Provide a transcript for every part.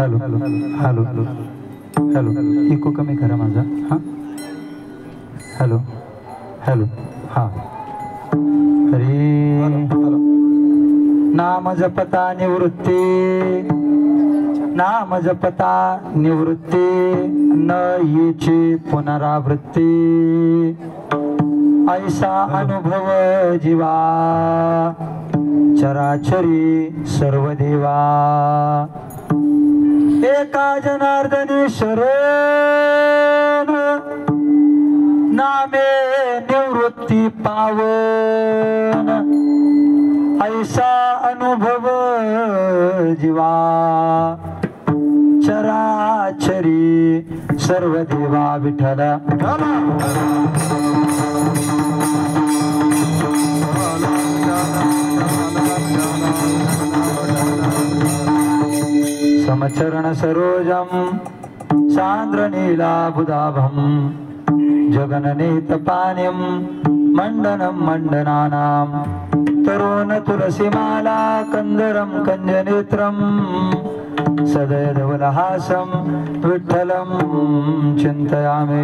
Hello hello hello eco कमी करा माझा हां हॅलो हॅलो हां अरे नाम जपता निवृत्ती नाम जपता निवृत्ती न येची पुनरावृत्ती ऐसा अनुभव जीवा चराचरी सर्व देवा एका जनार्दनी शरण नामे निवृत्ती पावन ऐसा अनुभव जीवा चराचरी सर्व देवा विठ्ठल समचरण सरोजम सान्द्र नीलाबुधाभम जगननेत पानिम मंडनम मंडनानाम तरुण तुलसीमाला कंदरम कंजनेत्रम सदयधवलहासं विठ्ठलं चिन्तयामि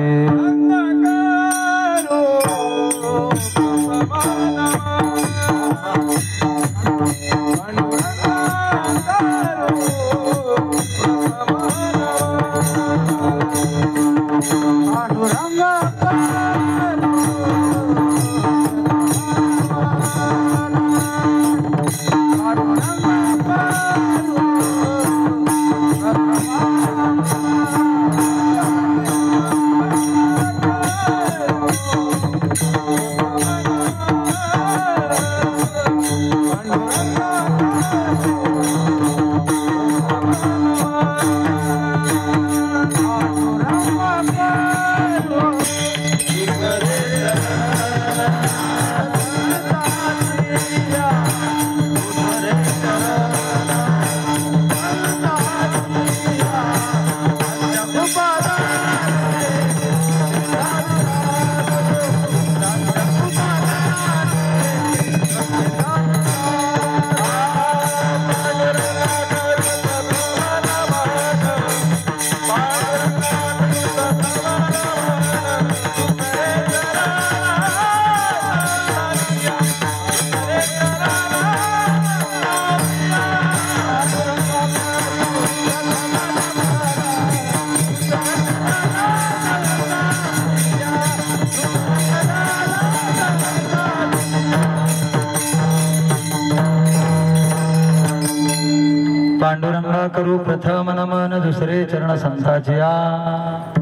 पांडुरंगा करू प्रथम नमन दुसरे चरण संताचिया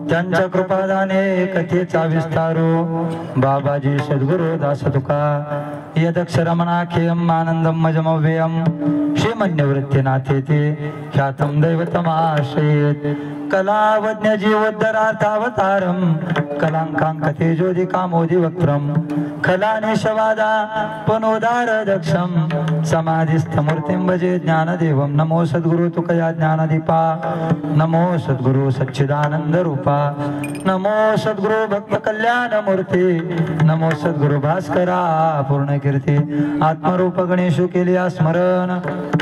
त्यांच्या कृपादाने कथेचा विस्तारो बाबाजी सद्गुरु दास तुका यदक्षरमणाख्यम आनंदम मजमव्ययम श्रीमन्यवृत्तीनाथे ते ख्यातम दैवतमाश्रयेत कलावज्ञ जीवोद्धरार्थावतारम कलांकांकते ज्योति कामोदि वक्त्रम खलानिशवादा पुनोदार दक्षम समाधिस्थमूर्तिं भजे ज्ञानदेवं नमो सद्गुरु तुकया ज्ञानदीपा नमो सद्गुरु सच्चिदानंद रूपा नमो सद्गुरु भक्त कल्याण मूर्ती नमो सद्गुरु भास्करा पूर्ण कीर्ती आत्मरूप गणेशु केले स्मरण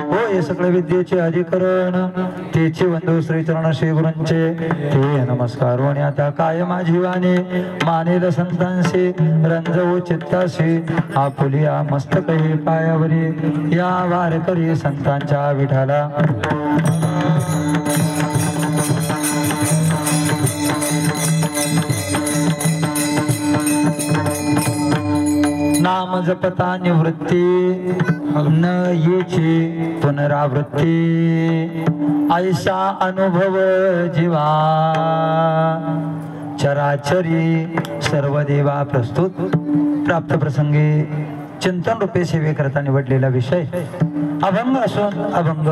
हो हे सगळे विद्येचे अधिकरण तेचे वंदो श्री चरण श्री गुरूंचे ते नमस्कार आणि आता काय माझी वाणी मानेल संतांशी रंजवू चित्ताशी आपुलिया मस्तक हे पायावरी या वारकरी संतांच्या विठाला नाम जपता निवृत्ती न येची पुनरावृत्ती ऐसा अनुभव जीवा चराचरी सर्व देवा प्रस्तुत प्राप्त प्रसंगी चिंतन रूपे सेवे करता निवडलेला विषय अभंग असून अभंग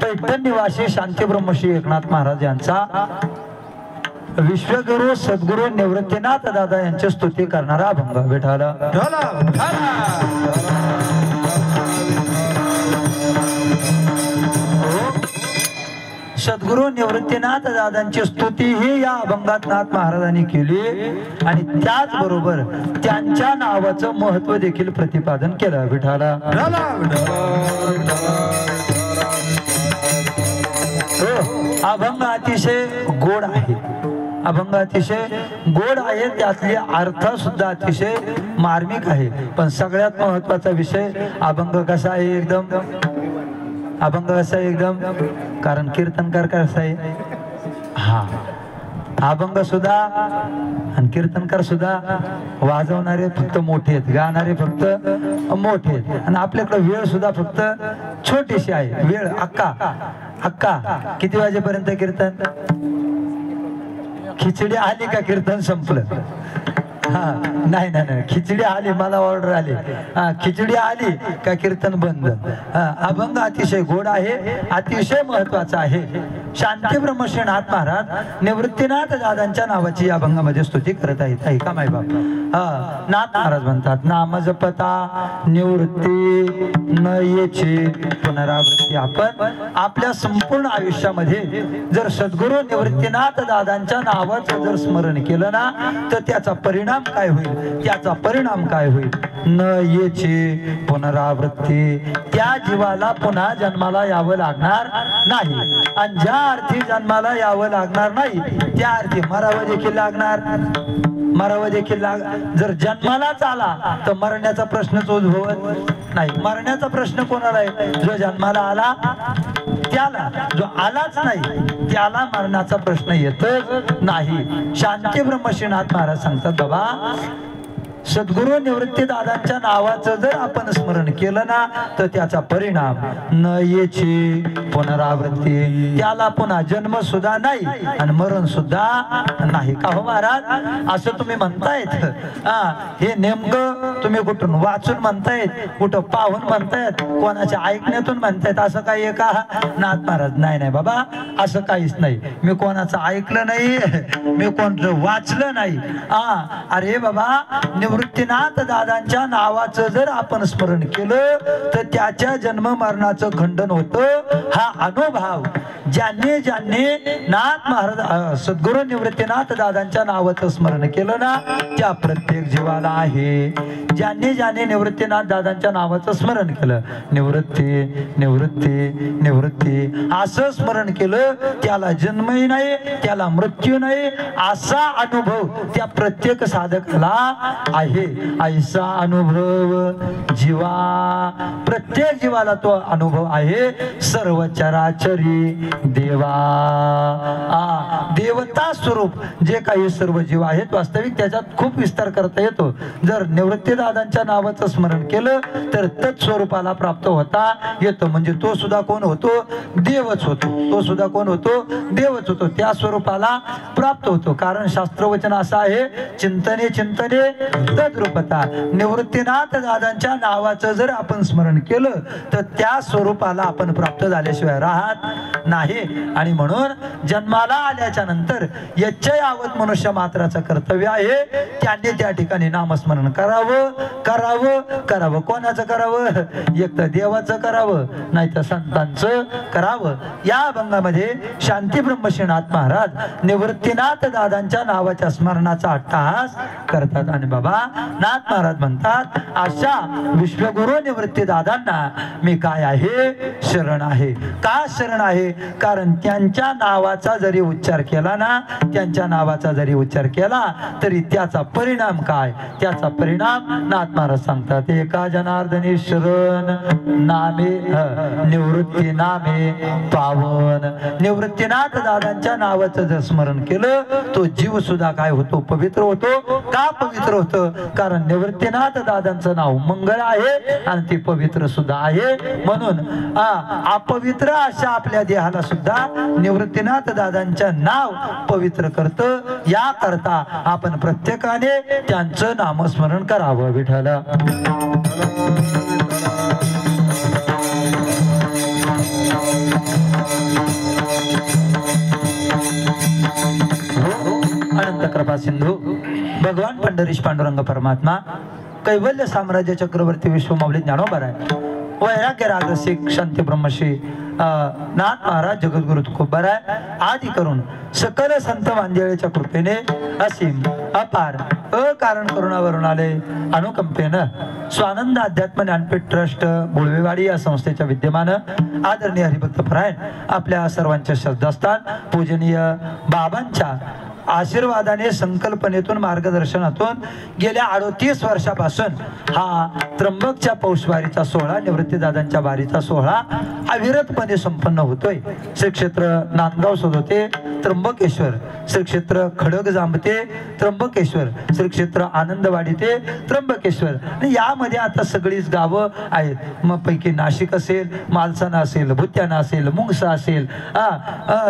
पैठण निवासी शांती ब्रह्मश्री एकनाथ महाराज यांचा विश्वगुरु सद्गुरु निवृत्तीनाथ दादा यांची स्तुती करणारा अभंग विठाला सद्गुरु निवृत्तीनाथ दादांची स्तुती ही या अभंगात नाथ महाराजांनी केली आणि त्याचबरोबर त्यांच्या नावाचं महत्व देखील प्रतिपादन केलं विठाला अभंग अतिशय गोड आहे, अभंग अतिशय गोड आहे, त्यातले अर्थ सुद्धा अतिशय मार्मिक आहे. पण सगळ्यात महत्वाचा विषय अभंग कसा आहे एकदम, अभंग कसा आहे एकदम, कारण कीर्तनकार कसा आहे, हा अभंग सुद्धा आणि कीर्तनकार सुद्धा वाजवणारे फक्त मोठे आहेत, गाणारे फक्त मोठे आहेत. आणि आपल्याकडे वेळ सुद्धा फक्त छोटीशी आहे, वेळ अक्का किती वाजेपर्यंत कीर्तन, खिचडी आली का कीर्तन संपलं. हा नाही नाही नाही, खिचडी आली, मला ऑर्डर आली, हा खिचडी आली का कीर्तन बंद. अभंग अतिशय गोड आहे, अतिशय महत्वाचा आहे. शांती ब्रह्मश्रीनाथ महाराज निवृत्तीनाथ दादांच्या नावाची या अभंगामध्ये स्तुती करत आहेत. ऐका माय बाप. नाथ महाराज म्हणतात, नाम जपता निवृत्ती न येची पुनरावृत्ती. आपण आपल्या संपूर्ण आयुष्यामध्ये जर सद्गुरु निवृत्तीनाथ दादांच्या नावाचं जर स्मरण केलं ना, तर त्याचा परिणाम काय होईल, त्याचा परिणाम काय होईल, न येची पुनरावृत्ती. त्या जीवाला पुन्हा जन्माला यावं लागणार नाही. आणि ज्या अर्थी जन्माला यावं लागणार नाही, त्या अर्थी मरावं देखील लागणार, मरावं देखील जर जन्मालाच आला तर मरण्याचा प्रश्नच उद्भवत नाही. मरण्याचा प्रश्न कोणाला आहे, जो जन्माला आला त्याला, जो आलाच नाही त्याला मरणाचा प्रश्न येतच नाही. शांती ब्रह्मश्रीनाथ महाराज सांगतात, बाबा सद्गुरु निवृत्ती दादांच्या नावाचं जर आपण स्मरण केलं ना, तर त्याचा परिणाम न येची पुनरावृत्ती, त्याला पुन्हा जन्म सुद्धा नाही आणि मरण सुद्धा नाही. का हो महाराज असं तुम्ही म्हणतायत, हे नेमकं तुम्ही कुठून वाचून म्हणतायत, कुठं पाहून म्हणतायत, कोणाच्या ऐकण्यातून म्हणतायत, असं काही आहे का. नाथ महाराज नाही नाही बाबा, असं काहीच नाही, मी कोणाचं ऐकलं नाही, मी कोणतं वाचलं नाही. अरे बाबा निवृत्तीनाथ दादांच्या नावाचं जर आपण स्मरण केलं तर त्याच्या जन्म मरणाचं खंडन होतं. हा अनुभव ज्यांनी ज्यांनी नाथ महाराज सद्गुरु निवृत्तीनाथ दादांच्या नावाचं स्मरण केलं ना, त्या प्रत्येक जीवाला आहे. ज्यांनी ज्यांनी निवृत्तीनाथ दादांच्या नावाचं स्मरण केलं, निवृत्ती निवृत्ती निवृत्ती असं स्मरण केलं, त्याला जन्मही नाही, त्याला मृत्यू नाही, असा अनुभव त्या प्रत्येक साधकाला आहे. ऐसा अनुभव जीवा, प्रत्येक जीवाला तो अनुभव आहे. सर्व चराचरी देवा, देवता स्वरूप जे काही सर्व जीव आहेत, वास्तविक त्याच्यात खूप विस्तार करता येतो. जर निवृत्ती दादांच्या नावाचं स्मरण केलं तर तत्स्वरूपाला प्राप्त होता येतो. म्हणजे तो सुद्धा कोण होतो, देवच होतो. तो सुद्धा कोण होतो, देवच होतो. त्या स्वरूपाला प्राप्त होतो. कारण शास्त्रवचन असं आहे, चिंतने चिंतने तद्रूपता. निवृत्तीनाथ दादांच्या नावाचं जर आपण स्मरण केलं तर त्या स्वरूपाला आपण प्राप्त झाल्याशिवाय राहत नाही. आणि म्हणून जन्माला आल्याच्या नंतर यच्चय यावत मनुष्य मात्राचं कर्तव्य आहे, त्यांनी त्या ठिकाणी नामस्मरण करावं करावं करावं. कोणाचं करावं, एक तर देवाचं करावं, नाही तर संतांचं करावं. या अभंगामध्ये शांती ब्रह्मश्रीनाथ महाराज निवृत्तीनाथ दादांच्या नावाच्या स्मरणाचा अट्टहास करतात. आणि बाबा नाथ महाराज म्हणतात, अशा विश्वगुरु निवृत्ती दादांना मी काय आहे, शरण आहे. का शरण आहे, कारण त्यांच्या नावाचा जरी उच्चार केला ना, त्यांच्या नावाचा जरी उच्चार केला तरी त्याचा परिणाम काय, त्याचा परिणाम नाथ महाराज सांगतात. एका जनार्दनी शरण नामे निवृत्ती नामे पावन. निवृत्तीनाथ दादांच्या नावाचं जर स्मरण केलं तो जीव सुद्धा काय होतो, पवित्र होतो. का पवित्र होतं, कारण निवृत्तीनाथ दादांचं नाव मंगळ आहे आणि ते पवित्र सुद्धा आहे. म्हणून अपवित्र अशा आपल्या देहाला सुद्धा निवृत्तीनाथ दादांच्या नाव पवित्र करतं. या करता आपण प्रत्येकाने त्यांचं नामस्मरण करावं. विठ्ठल अनंत कृपा सिंधू भगवान पंढरीश पांडुरंग परमात्मा कैवल्य साम्राज्य चक्रवर्ती विश्वमाऊली ज्ञानोबराय वैराग्य रागसिक शांती ब्रह्मश्री नाथ महाराज जगद्गुरु तुकोबराय आदी करून सकल संत वांजेळेच्या कृपेने असीम अपार अकारण करुणावरून आले अनुकंपेनं स्वानंद अध्यात्म ज्ञानपीठ ट्रस्ट गुळवेवाडी या संस्थेच्या विद्यमान आदरणीय हरिभक्त परायण आपल्या सर्वांच्या श्रद्धास्थान पूजनीय बाबांच्या आशीर्वादाने संकल्पनेतून मार्गदर्शनातून गेल्या 38 वर्षापासून हा त्र्यंबकच्या पौषवारीचा सोहळा निवृत्तीदादांच्या वारीचा सोहळा अविरतपणे संपन्न होतोय। श्री क्षेत्र नांदगाव सदोते त्र्यंबकेश्वर, श्री क्षेत्र खडक जांबते त्र्यंबकेश्वर, श्री क्षेत्र आनंदवाडी ते त्र्यंबकेश्वर आणि यामध्ये आता सगळीच गावं आहेत। मग पैकी नाशिक असेल, मालसाना असेल, भुत्याना असेल, मुंगसा असेल।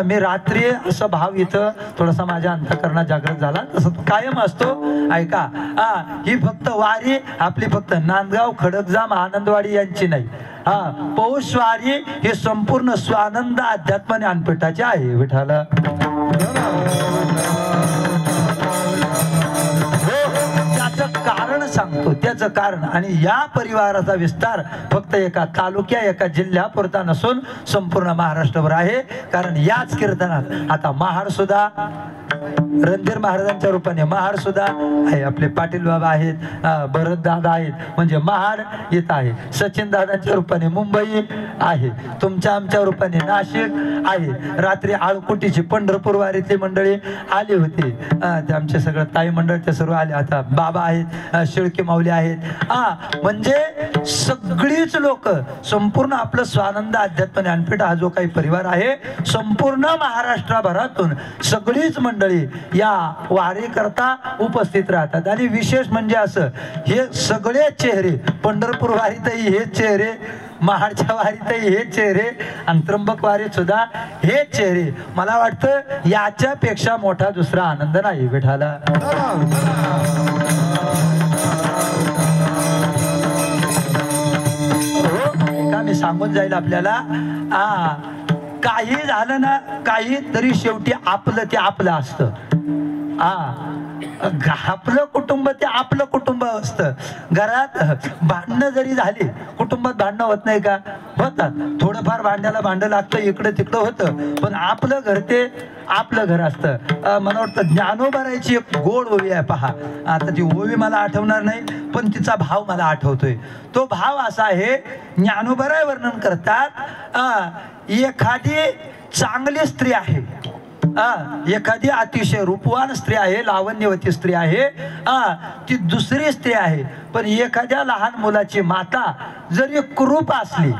मी रात्री असं भाव इथं थोडासा माझ्या अंतःकरणात जागृत झाला, तसं कायम असतो। ऐका, ही फक्त वारी आपली फक्त नांदगाव खडकजाम आनंदवाडी यांची नाही, पौषवारी हे संपूर्ण स्वानंद अध्यात्म ज्ञानपीठाचे आहे। विठाला त्याचं कारण सांगतो, त्याचं कारण आणि या परिवाराचा विस्तार फक्त एका तालुक्या एका जिल्ह्यापुरता नसून संपूर्ण महाराष्ट्रभर आहे। कारण याच कीर्तनात आता महाड सुद्धा रणधीर महाराजांच्या रूपाने महाड सुद्धा आहे, आपले पाटील बाबा आहेत, भरत दादा आहेत, म्हणजे महाड येत आहे। सचिन दादांच्या रूपाने मुंबई आहे, तुमच्या आमच्या रूपाने नाशिक आहे। रात्री आळकुटीची पंढरपूर वारीतली मंडळी आली होती, ते आमचे सगळं ताई मंडळ ते सर्व आले। आता बाबा आहेत, शिळके माऊली आहेत, म्हणजे सगळीच लोक संपूर्ण आपलं स्वानंद अध्यात्म ज्ञानपीठ हा जो काही परिवार आहे संपूर्ण महाराष्ट्रभरातून सगळीच मंडळी या वारी करता उपस्थित राहतात। आणि विशेष म्हणजे असं हे सगळे चेहरे पंढरपूर वारीतही हे चेहरे, महाडच्या वारीतही हे चेहरे आणि त्र्यंबक वारीत सुद्धा हे चेहरे, मला वाटतं याच्यापेक्षा मोठा दुसरा आनंद नाही। विठाला मी सांगून जाईल आपल्याला, काही झालं ना काही तरी शेवटी आपलं ते आपलं असतं। आपलं कुटुंब ते आपलं कुटुंब असतं। घरात भांडणं जरी झाली, कुटुंबात भांडणं होत नाही का? होतात, थोडंफार भांड्याला भांडं लागतं, इकडं तिकडं होतं, पण आपलं घर ते आपलं घर असतं। मला वाटतं ज्ञानोबारायची एक गोड ओवी आहे पहा, आता ती ओवी मला आठवणार नाही पण तिचा भाव मला आठवतोय। तो भाव असा आहे, ज्ञानोबाराय वर्णन करतात, एखादी चांगली स्त्री आहे, एखादी अतिशय रूपवान स्त्री आहे, लावण्यवती स्त्री आहे, ती दुसरी स्त्री आहे, पण एखाद्या लहान मुलाची माता जरी कुरूप असली,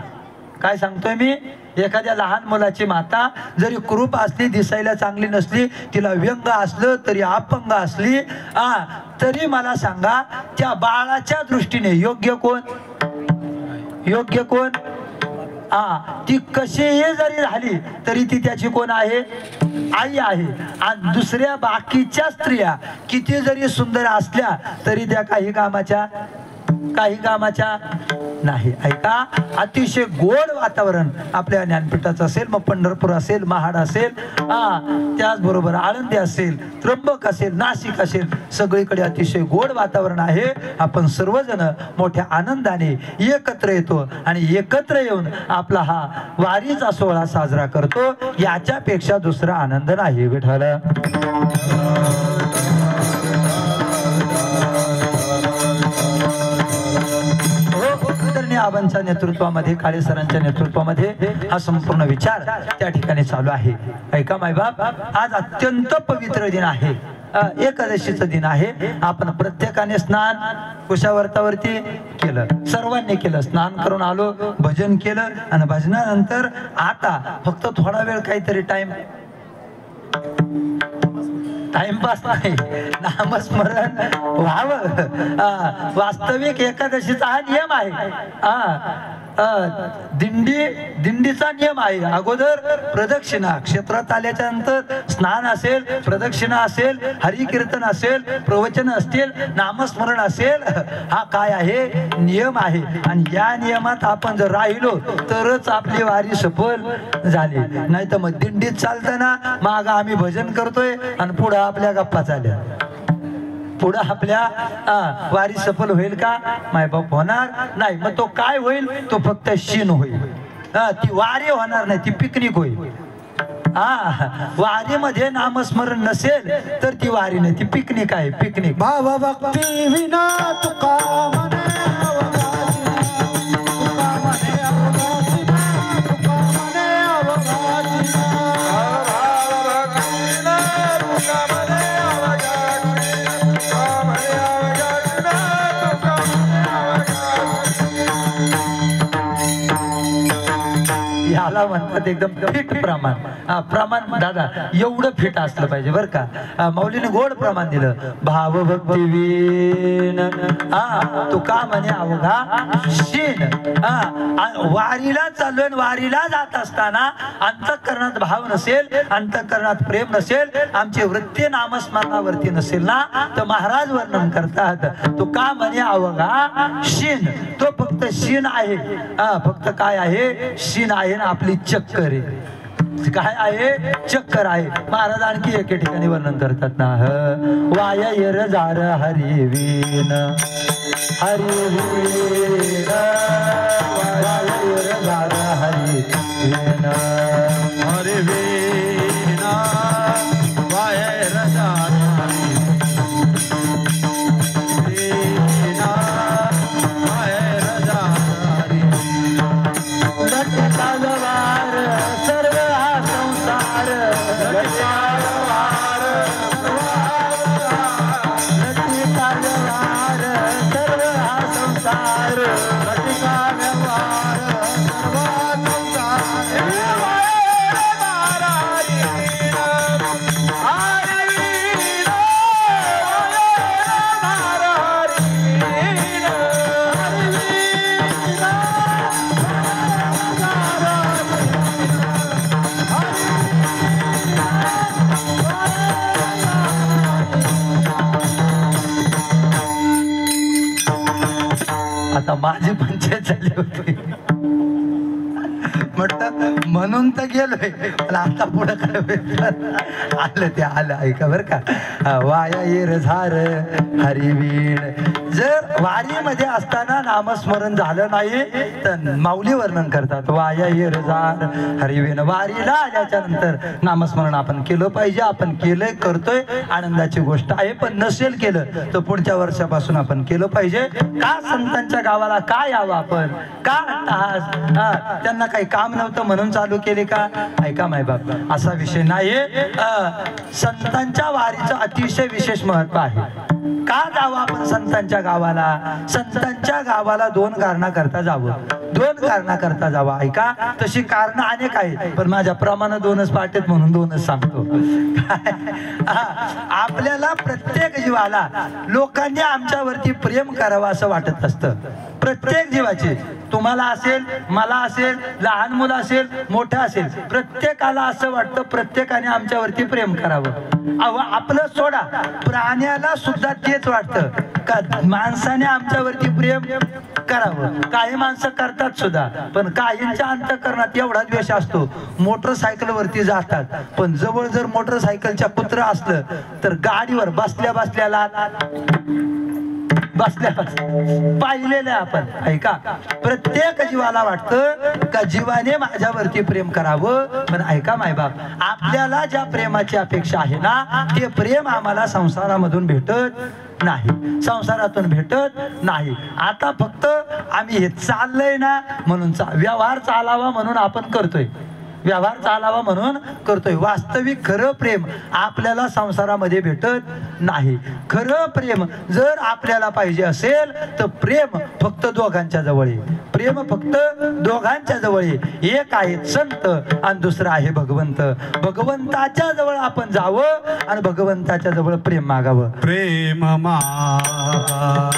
काय सांगतोय मी, एखाद्या लहान मुलाची माता जरी कुरूप असली, दिसायला चांगली नसली, तिला व्यंग असलं तरी अपंग असली, तरी मला सांगा त्या बाळाच्या दृष्टीने योग्य कोण? योग्य कोण? ती कशीही जरी झाली तरी ती त्याची कोण आहे? आई आहे। आणि दुसऱ्या बाकीच्या स्त्रिया किती जरी सुंदर असल्या तरी त्या काही कामाच्या नाही। ऐका, अतिशय गोड वातावरण आपल्या ज्ञानपीठाचं असेल, मग पंढरपूर असेल, महाड असेल, त्याचबरोबर आळंदी असेल, त्र्यंबक असेल, नाशिक असेल, सगळीकडे अतिशय गोड वातावरण आहे। आपण सर्वजण मोठ्या आनंदाने एकत्र येतो आणि एकत्र येऊन आपला हा वारीचा सोहळा साजरा करतो, याच्यापेक्षा दुसरा आनंद नाही। विठाला आबांच्या नेतृत्वामध्ये, काळे सरांच्या नेतृत्वामध्ये हा संपूर्ण विचार त्या ठिकाणी चालू आहे। ऐका मायबाप, आज अत्यंत पवित्र दिन आहे, एकादशीचं दिन आहे। आपण प्रत्येकाने स्नान कुशावर्तावरती केलं, सर्वांनी केलं, स्नान करून आलो, भजन केलं आणि भजनानंतर आता फक्त थोडा वेळ काहीतरी टाइमपास नाही, नामस्मरण व्हावं। वास्तविक एकादशीचा हा नियम आहे। दिंडीचा नियम आहे, अगोदर प्रदक्षिणा, क्षेत्रात आल्याच्या नंतर स्नान असेल, प्रदक्षिणा असेल, हरिकीर्तन असेल, प्रवचन असतील, नामस्मरण असेल, हा काय आहे? नियम आहे। आणि या नियमात आपण जर राहिलो तरच आपली वारी सफल झाली, नाही तर मग दिंडीत चालताना माग आम्ही भजन करतोय आणि पुढे आपल्या गप्पा चालल्या, पुढे आपल्या वारी सफल होईल का? मायबाप होणार नाही। मग तो काय होईल? तो फक्त शीन होईल, ती वारी होणार नाही, ती पिकनिक होईल। वारीमध्ये नामस्मरण नसेल तर ती वारी नाही, ती पिकनिक आहे, पिकनिक. भाव भक्ती विना तुका म्हणे अवघाची, तुका म्हणे अवघाची, तुका म्हणे अवघाची, भाव भक्ती विना तुका म्हणे अवघाची, तुका म्हणे अवघाची, तुका म्हणे. याला म्हणतात एकदम फिट प्रमाण. प्रमाण दादा एवढं फिट असलं पाहिजे बरं का. मौलीने गोड प्रमाण दिलं. भावभक्ती वीण तुका म्हणे अवघा शीन. वारीला चाललोय, वारीला जात असताना अंतःकरणात भाव नसेल, अंतःकरणात प्रेम नसेल, आमची वृत्ती नामस्मरणावरती नसेल ना, तर महाराज वर्णन करतात तुका म्हणे अवघा शीन. तो फक्त शीन आहे, फक्त काय आहे, शीन आहे ना, आपली चक्कर आहे. काय आहे, चक्कर आहे. महाराज आणखी एके ठिकाणी वर्णन करतात ना, वाया येर जार हरी वीण, हरी वीण, वाया येर जार हरी वीण, हरी वीण, वाया येर जार हरी वीण, वाया येर जार हरी वीण. लटकालवार सर्व हा संसार, लटकालवार सर्व हा संसार, लटकालवार सर्व आता माझी पंचायत झाली होती. म्हटलं म्हणून तर गेलोय, पण आता पुढे काय आलं ते आलं. ऐका बरं का, वाया येर झार हरिवीण. जर वारीमध्ये असताना नामस्मरण झालं नाही तर माऊली वर्णन करतात वाया येर झार हरिवीण. वारीला आल्याच्या नंतर नामस्मरण आपण केलं पाहिजे. आपण केलंय, करतोय, आनंदाची गोष्ट आहे. पण नसेल केलं तर पुढच्या वर्षापासून आपण केलं पाहिजे. का संतांच्या गावाला का यावं आपण, का त्यांना काही काम नव्हतं म्हणून चालू केले का? ऐका मायबाप, असा विषय नाहीये. संतांच्या वारीचं अतिशय विशेष महत्व आहे. का जावं आपण संतांच्या गावाला? संतांच्या गावाला दोन कारणाकरता जावं, दोन कारणाकरता जावं. ऐका, तशी कारण अनेक आहेत, पण माझ्या प्रमाणे दोनच पाठेत म्हणून दोनच सांगतो. आपल्याला प्रत्येक जीवाला लोकांनी आमच्यावरती प्रेम करावं असं वाटत असतं. प्रत्येक जीवाचे, तुम्हाला असेल, मला असेल, लहान मुलं असेल, मोठं असेल, प्रत्येकाला असं वाटतं प्रत्येकाने आमच्यावरती प्रेम करावं. आपलं सोडा, प्राण्याला सुद्धा तेच वाटतं का माणसाने आमच्यावरती प्रेम करावं. काही माणसं करतात सुद्धा, पण काहींच्या अंतःकरणात एवढा द्वेष असतो. मोटरसायकल वरती जातात, पण जवळ जर मोटरसायकलच्या कुत्रा असलं तर गाडीवर बसल्या बसल्याला पाहिलेलं आपण. ऐका, प्रत्येक जीवाला वाटतं का जीवाने माझ्यावरती प्रेम करावं. पण ऐका मायबाप, आपल्याला ज्या प्रेमाची अपेक्षा आहे ना, ते प्रेम आम्हाला संसारामधून भेटत नाही, संसारातून भेटत नाही. आता फक्त आम्ही हे चाललंय ना म्हणून, व्यवहार चालावा म्हणून आपण करतोय, व्यवहार चालावा म्हणून करतोय. वास्तविक खरं प्रेम आपल्याला संसारामध्ये भेटत नाही. खरं प्रेम जर आपल्याला पाहिजे असेल तर प्रेम फक्त दोघांच्या जवळ आहे. प्रेम फक्त दोघांच्या जवळ आहे. एक आहे संत आणि दुसरा आहे भगवंत. भगवंताच्या जवळ आपण जावं आणि भगवंताच्या जवळ प्रेम मागावं. प्रेम मागा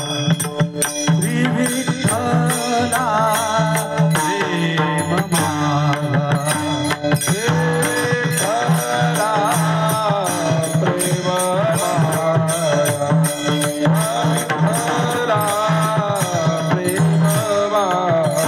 श्री विठ्ठला, प्रेम मागा विठ्ठला, प्रेम मागा विठ्ठला, प्रेम मागा.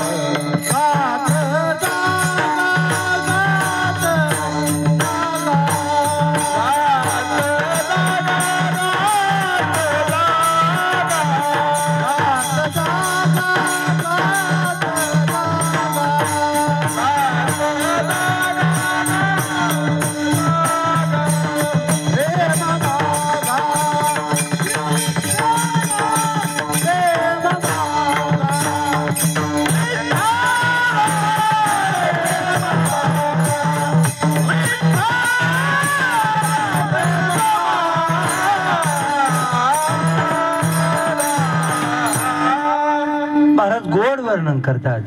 महाराज गोड वर्णन करतात.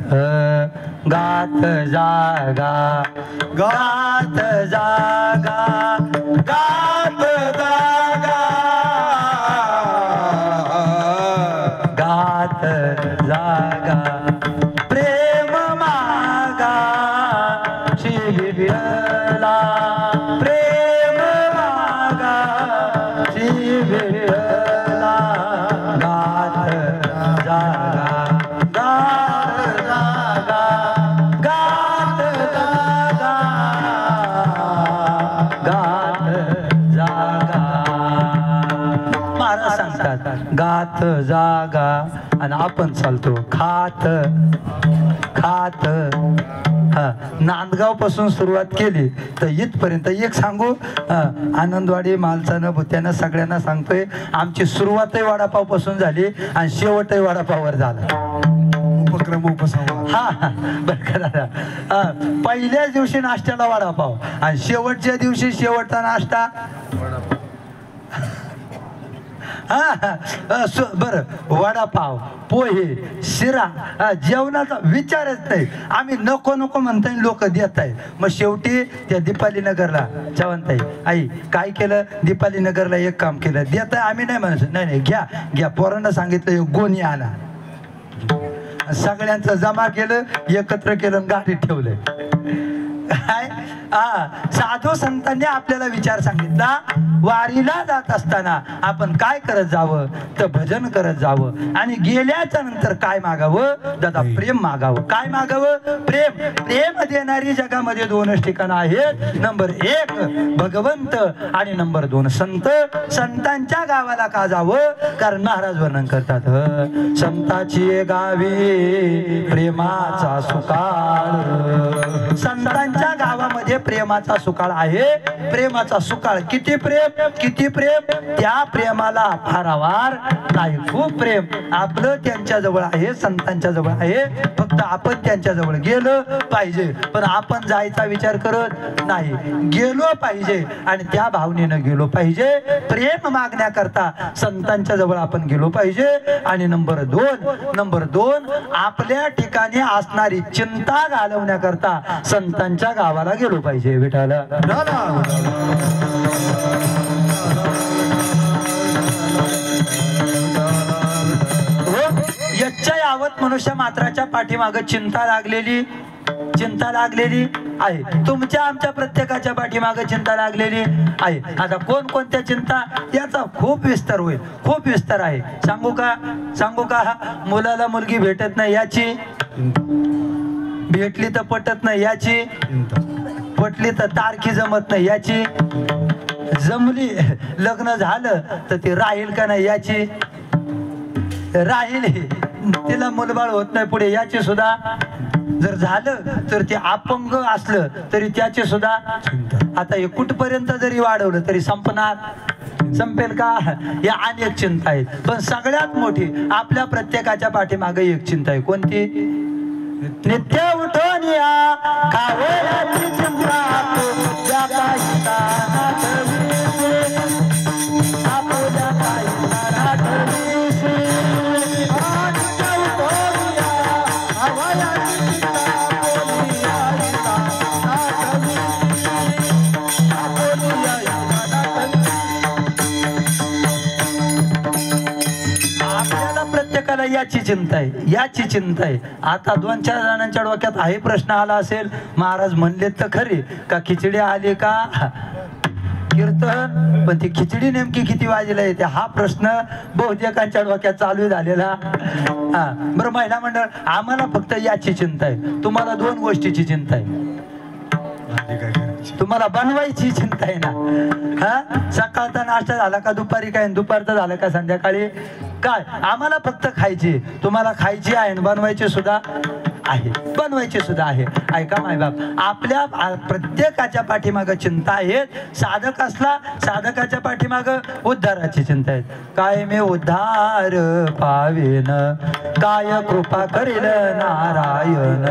गात जागा गात जागा गात जागा गात जागा प्रेम मागा श्री विठ्ठला प्रेम मागा श्री विठ्ठला गात जागा गात जागा गात जागा गात जागा. महाराज सांगतात गात जागा आणि आपण चालतो खात खात. नांदगाव पासून सुरुवात केली तर इथपर्यंत एक सांगू, आनंदवाडी मालसानं भुत्यानं सगळ्यांना सांगतोय आमची सुरुवातही वडापाव पासून झाली आणि शेवटही वडापाववर झाला. उपक्रम उपसंवाद. हा बरं का दादा, पहिल्याच दिवशी नाश्त्याला वडापाव आणि शेवटच्या दिवशी शेवटचा नाश्ता बरं वडापाव पोहे शिरा जेवणाचा विचारच नाही. आम्ही नको नको म्हणताय लोक देत आहे. मग शेवटी त्या दीपाली नगरला चवंताई आई काय केलं, दीपाली नगरला एक काम केलं देत आहे. आम्ही नाही म्हणतो नाही नाही घ्या घ्या, पोरांना सांगितलं एक गोणी आणा, सगळ्यांचं जमा केलं एकत्र केलं गाठीत ठेवलंय. काय साधू संतांनी आपल्याला विचार सांगितला, वारीला जात असताना आपण काय करत जावं तर भजन करत जावं आणि गेल्याच्या नंतर काय मागावं दादा, प्रेम मागावं. काय मागावं? प्रेम. प्रेम देणारी जगामध्ये दोनच ठिकाणं आहेत. नंबर 1 भगवंत आणि नंबर 2 संत. संतांच्या गावाला का जावं? कारण महाराज वर्णन करतात संताची गावी प्रेमाचा सुकाळ. संतांच्या गावामध्ये प्रेमाचा सुकाळ आहे. प्रेमाचा सुकाळ. किती प्रेम किती प्रेम, त्या प्रेमाला फारावार नाही. खूप प्रेम आपलं त्यांच्या जवळ आहे, संतांच्या जवळ आहे. फक्त आपण त्यांच्या जवळ गेलं पाहिजे. पण आपण जायचा विचार करत नाही. गेलो पाहिजे आणि त्या भावनेनं गेलो पाहिजे. प्रेम मागण्याकरता संतांच्या जवळ आपण गेलो पाहिजे. आणि नंबर 2 आपल्या ठिकाणी असणारी चिंता घालवण्याकरता संतांच्या गावाला गेलो पाहिजे. विठाला यच्चा यावत मनुष्य मात्राच्या पाठीमागे चिंता लागलेली आहे. तुमच्या आमच्या प्रत्येकाच्या पाठीमागे चिंता लागलेली आहे. आता कोणत्या चिंता, याचा खूप विस्तार होईल. खूप विस्तार आहे. सांगू का मुलाला मुलगी भेटत नाही याची, भेटली तर पटत नाही याची, पटली तर तारखी जमत नाही याची, जमली लग्न झालं तर ती राहील का नाही याची, राहील तिला मुलबाळ होत नाही पुढे याची सुद्धा, जर झालं तर ते अपंग असलं तरी त्याची सुद्धा. आता हे कुठपर्यंत जरी वाढवलं तरी संपेल का? या अनेक चिंता आहेत. पण सगळ्यात मोठी आपल्या प्रत्येकाच्या पाठीमागे एक चिंता आहे. कोणती? नित्य उठून या खावयाची चिंता आपल्या काही तानात विसरे, आपल्या काही तानात विसरे. नित्य उठून या खावयाची चिंता आपल्या काही तानात विसरे, आपल्या तानात विसरे. आपल्याला प्रत्येकाला याची चिंता आहे. आता 2-4 जणांच्या डोक्यात आहे प्रश्न आला असेल, महाराज म्हणलेत तर खरी का खिचडी आली का कीर्तन, पण ती खिचडी नेमकी किती वाजेला येते हा प्रश्न बहुतेकांच्या डोक्यात चालू झालेला. बरं महिला मंडळ, आम्हाला फक्त याची चिंता आहे. तुम्हाला 2 गोष्टीची चिंता आहे. तुम्हाला बनवायची चिंता आहे ना. सकाळचा नाश्ता झाला का दुपारी काय, दुपारचा झाला का संध्याकाळी काय. आम्हाला फक्त खायची, तुम्हाला खायची आहे बनवायची सुद्धा आहे, बनवायची सुद्धा आहे. ऐका मायबाप, आपल्या प्रत्येकाच्या पाठीमागं चिंता आहेत. साधक असला, साधकाच्या पाठीमागं उद्धाराची चिंता आहे. काय मी उद्धार पावेन, काय कृपा करील नारायण.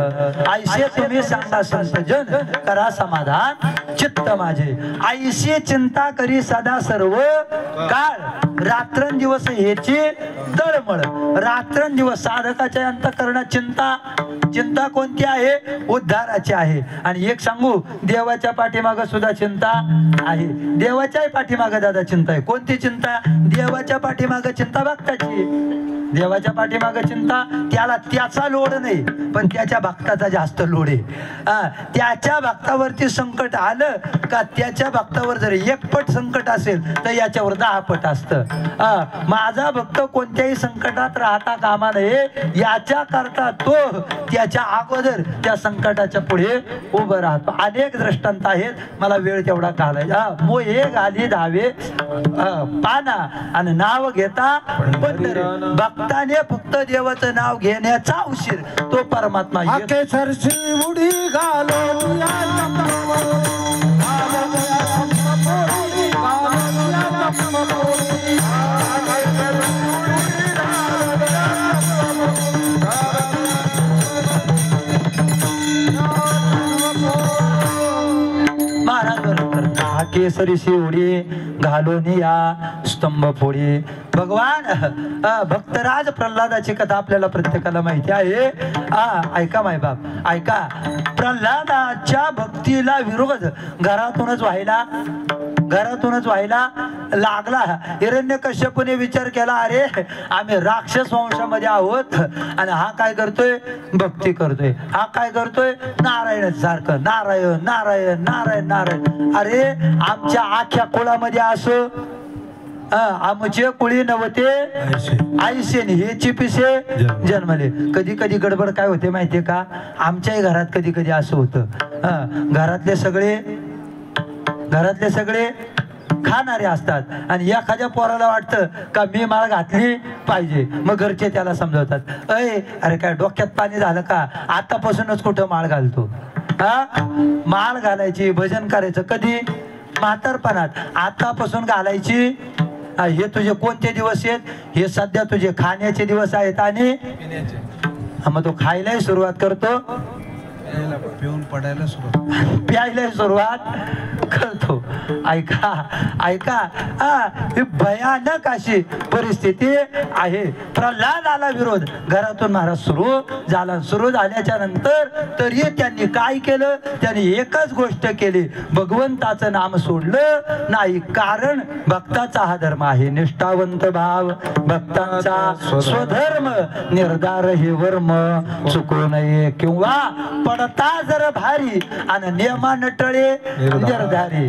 ऐसे तुम्ही सांगा संतजन, करा समाधान चित्त माझे. ऐशी चिंता करी सदा सर्व काळ, रात्रंदिवस ह्याची तळमळ. रात्रंदिवस साधकाच्या अंतःकरणात चिंता. चिंता कोणती आहे? उद्धाराची आहे. आणि एक सांगू, देवाच्या पाठीमागं सुद्धा चिंता आहे. देवाच्याही पाठीमागं दादा चिंता आहे. कोणती चिंता? देवाच्या पाठीमागं चिंता भक्ताची. देवाच्या पाठीमागं चिंता, त्याला त्याचा लोड नाही, पण त्याच्या भक्ताचा जास्त लोड आहे. त्याच्या भक्तावरती संकट आलं का, त्याच्या भक्तावर जर 1 पट संकट असेल तर याच्यावर 10 पट असतं. माझा भक्त कोणत्याही संकटात राहता कामा नये, याच्या करता तो त्याच्या अगोदर त्या संकटाच्या पुढे उभं राहतो. अनेक दृष्टांत आहेत, मला वेळ तेवढा घालायचा. मोहे घाली धावे पाना आणि नाव घेता पंढरी. भक्ताने फक्त देवाचं नाव घेण्याचा उशीर, तो परमात्मा येतो. सरशी उडी घालो केसरी शिवडी घालून या स्तंभ फोडी. भगवान भक्तराज प्रल्हादाची कथा आपल्याला प्रत्येकाला माहिती आहे. ऐका मायबाप, ऐका. प्रल्हादाच्या भक्तीला विरोध घरातूनच व्हायला लागला. हिरण्यकश्यपूने विचार केला, अरे आम्ही राक्षस वंशामध्ये आहोत आणि हा काय करतोय? भक्ती करतोय. हा काय करतोय? नारायण सारखं नारायण नारायण नारायण नारायण. अरे आमच्या आख्या कुळामध्ये असं आमचे कुळी नव्हते आईशे हे चिपिसे जन्मले. कधी कधी गडबड काय होते माहितीये का? आमच्याही घरात कधी कधी असं होतं. घरातले सगळे खाणारे असतात आणि एखाद्या पोराला वाटतं का मी माळ घातली पाहिजे, मग घरचे त्याला समजवतात, अरे काय डोक्यात पाणी झालं का? आतापासूनच कुठं माळ घालतो? माळ घालायची, भजन करायचं कधी? म्हातारपणात. आतापासून घालायची. हे तुझे कोणते दिवस आहेत? हे सध्या तुझे खाण्याचे दिवस आहेत आणि मग तो खायलाही सुरुवात करतो, पिऊन पडायला सुरुवात, प्यायला सुरुवात करतो. ऐका ऐका, ही भयानक अशी परिस्थिती आहे. प्रल्हादाला विरोध घरातून महाराज सुरू झाल्याच्या नंतर तरी त्यांनी काय केलं? त्यांनी एकच गोष्ट केली, भगवंताचं नाम सोडलं नाही. कारण भक्ताचा हा धर्म आहे, निष्ठावंत भाव भक्तांचा स्वधर्म, निर्धार हे वर्म चुकू नये. किंवा पडता जर भारी आणि नियमा नटळे निर्धारी.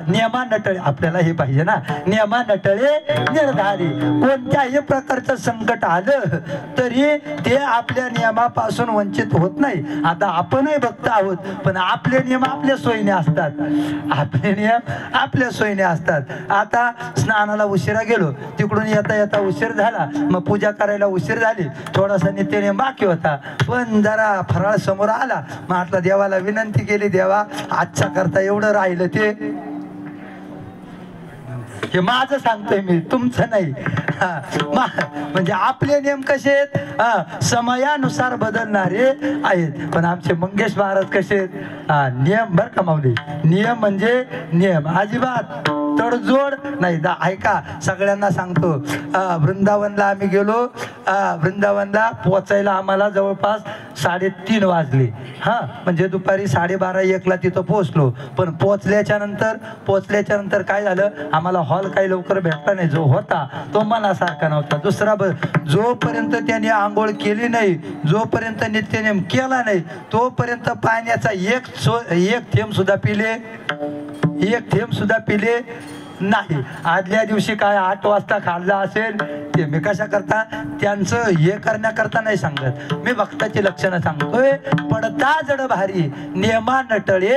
नियमा नटळे, आपल्याला हे पाहिजे ना, नियमा नटळे निर्धारी. कोणत्याही प्रकारचं संकट आलं तरी ते आपल्या नियमापासून वंचित होत नाही. आता आपणही भक्त आहोत, पण आपले नियम आपल्या सोयीने असतात. आपले नियम आपल्या सोयीने असतात. आता स्नानाला उशिरा गेलो, तिकडून येता येता उशीर झाला, मग पूजा करायला उशीर झाली, थोडासा नित्यनियम बाकी होता, पण जरा फराळ समोर आला, म्हटलं देवाला विनंती केली, देवा आजच्या करता एवढं राहिलं ते. हे माझं सांगतोय मी, तुमचं नाही. म्हणजे आपले नियम कसे आहेत? समयानुसार बदलणारे आहेत. पण आमचे मंगेश महाराज कसे आहेत? नियम बर का माऊली, नियम म्हणजे नियम, अजिबात तडजोड नाही. ऐका, सगळ्यांना सांगतो, वृंदावनला आम्ही गेलो. वृंदावनला पोचायला आम्हाला जवळपास 3:30 वाजले. म्हणजे दुपारी 12:30-1ला तिथं पोहोचलो. पण पोचल्याच्या नंतर काय झालं, आम्हाला हॉल काही लवकर भेटला नाही. जो होता तो मनासारखा नव्हता. दुसरा जोपर्यंत त्याने आंघोळ केली नाही, जोपर्यंत नित्यनेम केला नाही, तोपर्यंत पाण्याचा एक थेंब सुद्धा पिले नाही. आदल्या दिवशी काय 8 वाजता खाल्लं असेल ते मी कशा करता त्यांचं हे करण्याकरता नाही सांगत, मी भक्ताची लक्षणं सांगतोय. पडता जड भारी नियमा नटळे,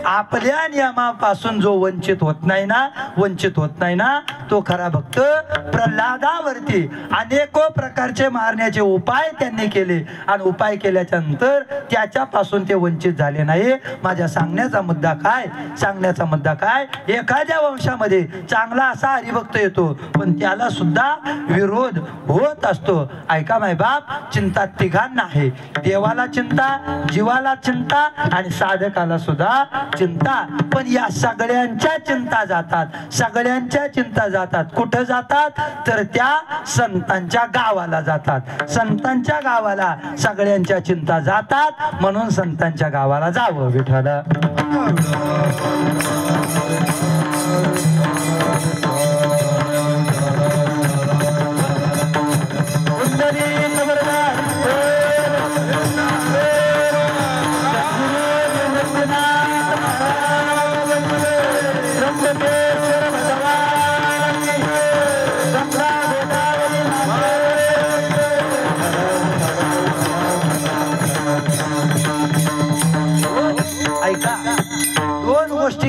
आपल्या नियमापासून जो वंचित होत नाही ना तो खरा भक्त. प्रल्हादावरती अनेको प्रकारचे मारण्याचे उपाय त्यांनी केले आणि उपाय केल्याच्या नंतर त्याच्यापासून ते वंचित झाले नाही. माझ्या सांगण्याचा मुद्दा काय, एखाद्या वंशामध्ये चांगला असा हरिभक्त येतो पण त्याला सुद्धा विरोध होत असतो. ऐका माय बाप, चिंता तिघांना आहे, देवाला चिंता, जीवाला चिंता आणि साधकाला सुद्धा चिंता. पण या सगळ्यांच्या चिंता जातात कुठं जातात तर त्या संतांच्या गावाला जातात. संतांच्या गावाला सगळ्यांच्या चिंता जातात म्हणून संतांच्या गावाला जावं विठ्ठला.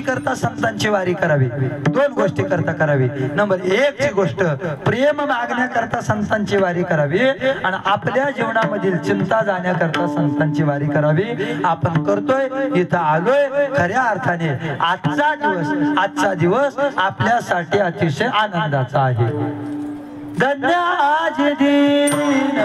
करता संतांची वारी करावी, 2 गोष्टी करता करावी. नंबर 1 ची गोष्ट प्रेम मागण्याकरता संतांची वारी करावी आणि आपल्या जीवनामधील चिंता जाण्याकरता संतांची वारी करावी. आपण करतोय, इथं आलोय. खऱ्या अर्थाने आजचा दिवस आपल्यासाठी अतिशय आनंदाचा आहे. धन्य आज दिन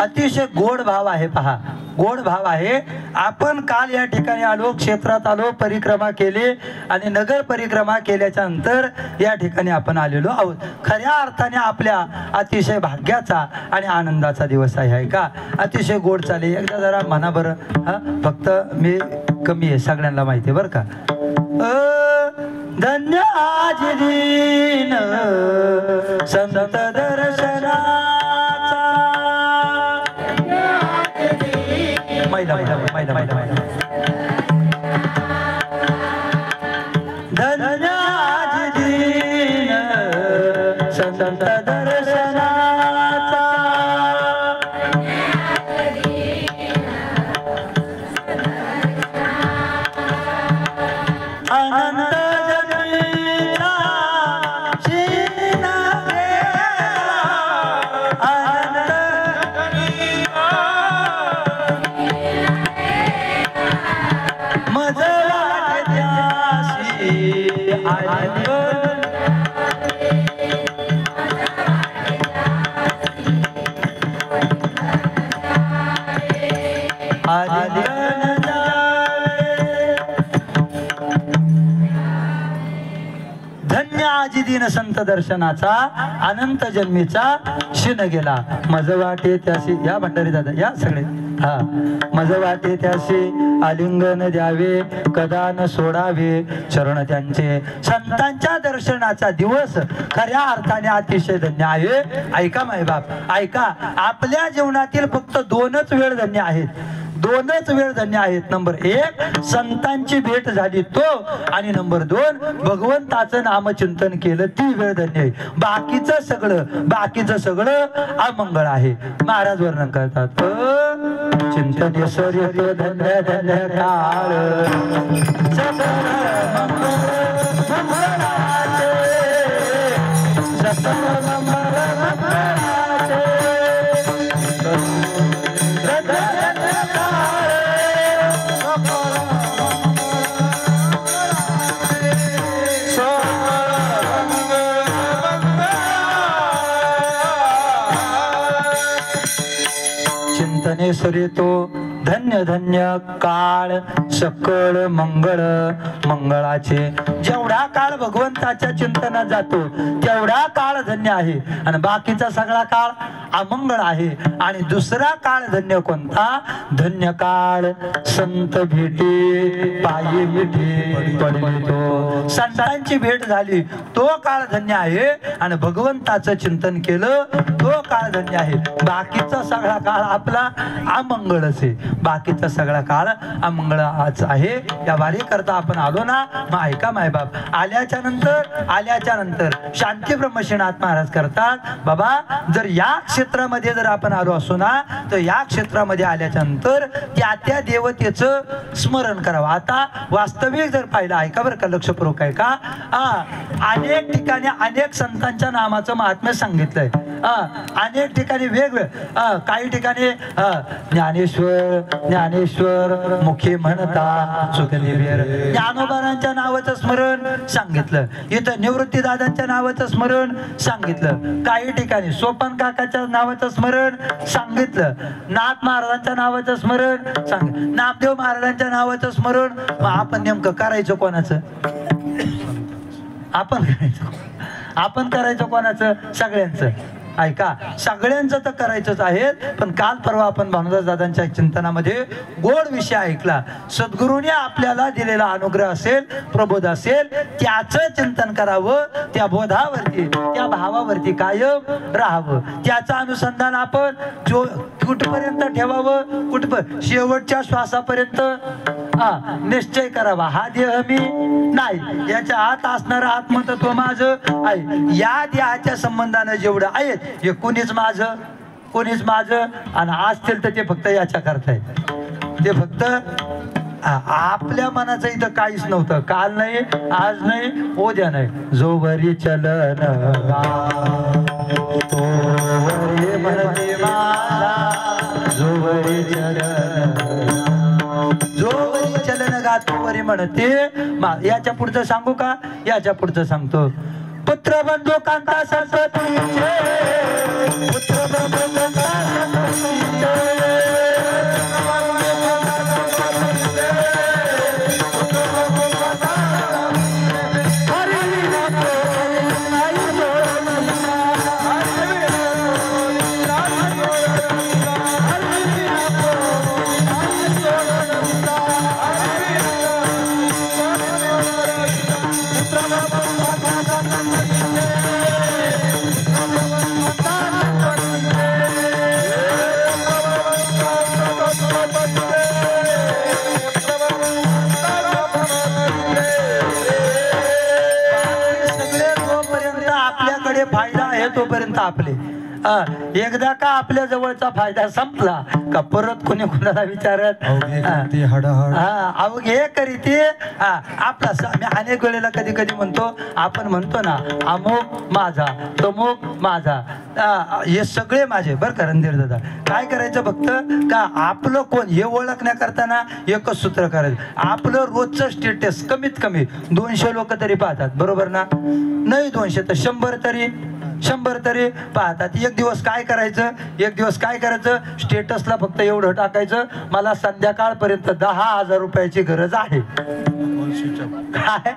अतिशय गोड भाव आहे. पहा, गोड भाव आहे. आपण काल या ठिकाणी आलो, क्षेत्रात आलो, परिक्रमा केली आणि नगर परिक्रमा केल्याच्या नंतर या ठिकाणी आपण आलेलो आहोत. खऱ्या अर्थाने आपल्या अतिशय भाग्याचा आणि आनंदाचा दिवस आहे का. अतिशय गोड चाले. एकदा जरा म्हणा बरं. हा, फक्त मी कमी आहे, सगळ्यांना माहिती आहे बरं का. धन्य आज दिन संत दर्शनाचा. मैदा धन्य आज दिन संत दर्शनाचा. आनंद जन्मीचा शिना गेला, आनंद मजला त्याशी आलिंगन. आलिंगन धन्य आजी दिन संत दर्शनाचा, अनंत जन्मीचा शिन गेला. मज वाटे त्याशी, या भंडारी दादा या सगळे. हा, मज वाटे त्याशी आलिंगन द्यावे, कदा न सोडावे चरण त्यांचे. संतांच्या दर्शनाचा दिवस खऱ्या अर्थाने अतिशय धन्य आहे. ऐका माय बाप, ऐका. आपल्या जीवनातील फक्त 2च वेळ धन्य आहेत. दोनच वेळ धन्य आहेत. नंबर 1 संतांची भेट झाली तो, आणि नंबर 2 भगवंताचं नामचिंतन केलं ती वेळ धन्य आहे. बाकीचं सगळं अमंगळ आहे. महाराज वर्णन करतात चिंतन सरित धन्य धन्य काळ सकळ मंगळाचे, सकळ मंगळाचे, धन्य धन्य काळ चिंतने सरितो धन्य धन्य काळ सकळ मंगळाचे. जेवढा काळ भगवंताच्या चिंतनात जातो तेवढा काळ धन्य आहे, आणि बाकीचा सगळा काळ अमंगळ आहे. आणि दुसरा काळ धन्य कोणता? धन्य काळ संत भेटे पायी मिठे पडले तो. संतांची भेट झाली तो काळ धन्य आहे, आणि भगवंताचं चिंतन केलं तो काळ धन्य आहे. बाकीचा सगळा काळ आपला अमंगळच आहे. बाकीचा सगळा काळ अमंगळाच आहे. या वारी करता आपण आलो ना, मग ऐका मायबाप, आल्याच्या नंतर शांती ब्रह्मश्रीनाथ महाराज करतात, बाबा जर या क्षेत्रामध्ये जर आपण आलो असो ना, तर या क्षेत्रामध्ये आल्याच्या नंतर त्या देवतेचं स्मरण करावं. आता वास्तविक जर पाहिलं, ऐका बरं का, लक्षपूर्वक आहे का, अनेक ठिकाणी अनेक संतांच्या नामाचं महात्म्य सांगितलंय. अनेक ठिकाणी वेगवेगळं, काही ठिकाणी ज्ञानेश्वर मुखी म्हणता सुखदेवीर ज्ञानोबारांच्या नावाचं स्मरण सांगितलं. इथं निवृत्ती दादांच्या नावाचं स्मरण सांगितलं. काही ठिकाणी सोपान काकाच्या नावाचं स्मरण सांगितलं. नाथ महाराजांच्या नावाचं स्मरण सांगितलं. नामदेव महाराजांच्या नावाचं स्मरण. मग आपण नेमकं करायचं कोणाचं? आपण करायचं कोणाचं? सगळ्यांचं. ऐका, सगळ्यांचं तर करायचंच आहे, पण काल परवा आपण भानुदास दादांच्या चिंतनामध्ये गोड विषय ऐकला. सद्गुरूने आपल्याला दिलेला अनुग्रह असेल, प्रबोध असेल, त्याचं चिंतन करावं, त्या बोधावरती त्या भावावरती कायम राहावं. त्याचं अनुसंधान आपण कुठपर्यंत ठेवावं, शेवटच्या श्वासापर्यंत निश्चय करावा. हा देह मी नाही, याच्या आत असणारं आत्मतत्व माझं आहे. या देहाच्या संबंधानं जेवढं आहेत हे कोणीच माझं आणि असतील तर ते फक्त याच्या करता आहेत. ते फक्त आपल्या मनाचं इथं काहीच नव्हतं. काल नाही, आज नाही, उद्या नाही. जो वरी चलन तो वरी म्हणते माझा, जो वरी चलन गातो वरी म्हणते. याच्या पुढचं सांगू का? याच्या पुढचं सांगतो. पुत्र बंधू कांता संततीचे, पुत्र बंधू कांता संततीचे, फायदा आहे तोपर्यंत आपले. एकदा का आपल्या जवळचा फायदा संपला का परत कोणी कोणाला विचारत अवघे करीते आपला. मी अनेक वेळेला कधी कधी म्हणतो, आपण म्हणतो ना अमुक माझा, तमुक माझा, हे सगळे माझे. बरं का रणधीर दादा, काय करायचं फक्त का आपलं कोण हे ओळखण्याकरताना एकच सूत्र करायचं. आपलं रोजचं स्टेटस कमीत कमी 200 लोक तरी पाहतात, बरोबर ना? नाही 200 तर 100 तरी पाहतात. एक दिवस काय करायचं, स्टेटसला फक्त एवढं टाकायचं, मला संध्याकाळपर्यंत 10,000 रुपयाची गरज आहे. काय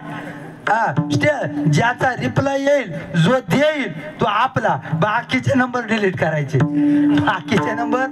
ज्याचा रिप्लाय येईल जो देईल तो आपला, बाकीचे नंबर डिलीट करायचे. बाकीचे नंबर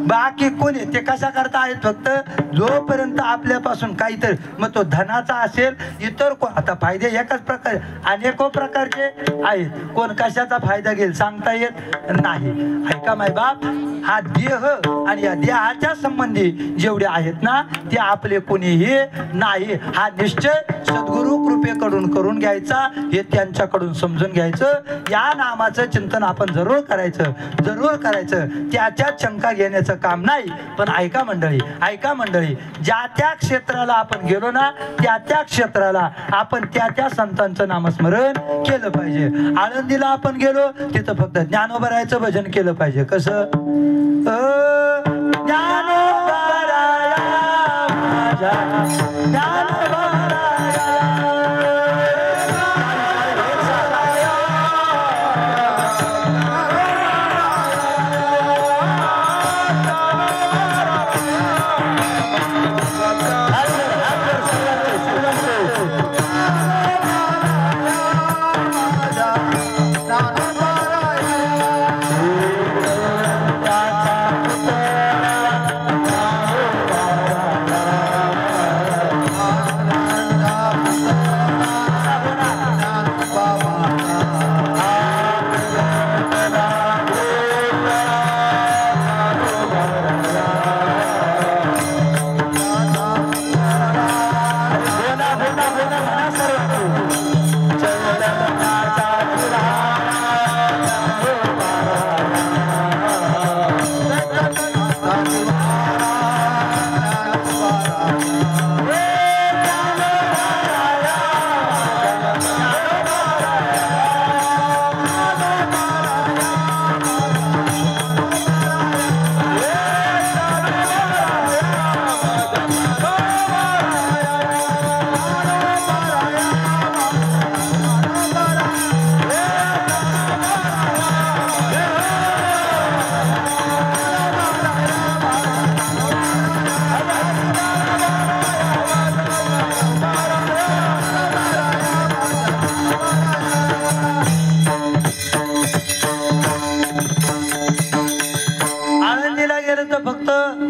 बाकी कोणी ते कशा करता आहेत, फक्त जोपर्यंत आपल्यापासून काहीतरी मग तो धनाचा असेल इतर आता फायदे एकाच प्रकारे अनेको प्रकारचे आहेत. कोण कशाचा फायदा घेईल सांगता येत नाही. ऐका माय बाप, हा देह आणि या देहाच्या संबंधी जेवढे आहेत ना ते आपले कोणीही नाही. हा निश्चय सद्गुरु कृपेकडून करून घ्यायचा, हे त्यांच्याकडून समजून घ्यायचं. या नामाचं चिंतन आपण जरूर करायचं, जरूर करायचं. त्याच्या शंका घेण्याचं काम नाही. पण ऐका मंडळी, ऐका मंडळी, ज्या त्या क्षेत्राला आपण गेलो ना त्या त्या क्षेत्राला आपण त्या त्या संतांचं नामस्मरण केलं पाहिजे. आळंदीला आपण गेलो तिथं फक्त ज्ञानोबरायचं भजन केलं पाहिजे. कसं ज्ञानोबराया माझ्या ज्ञानोबराया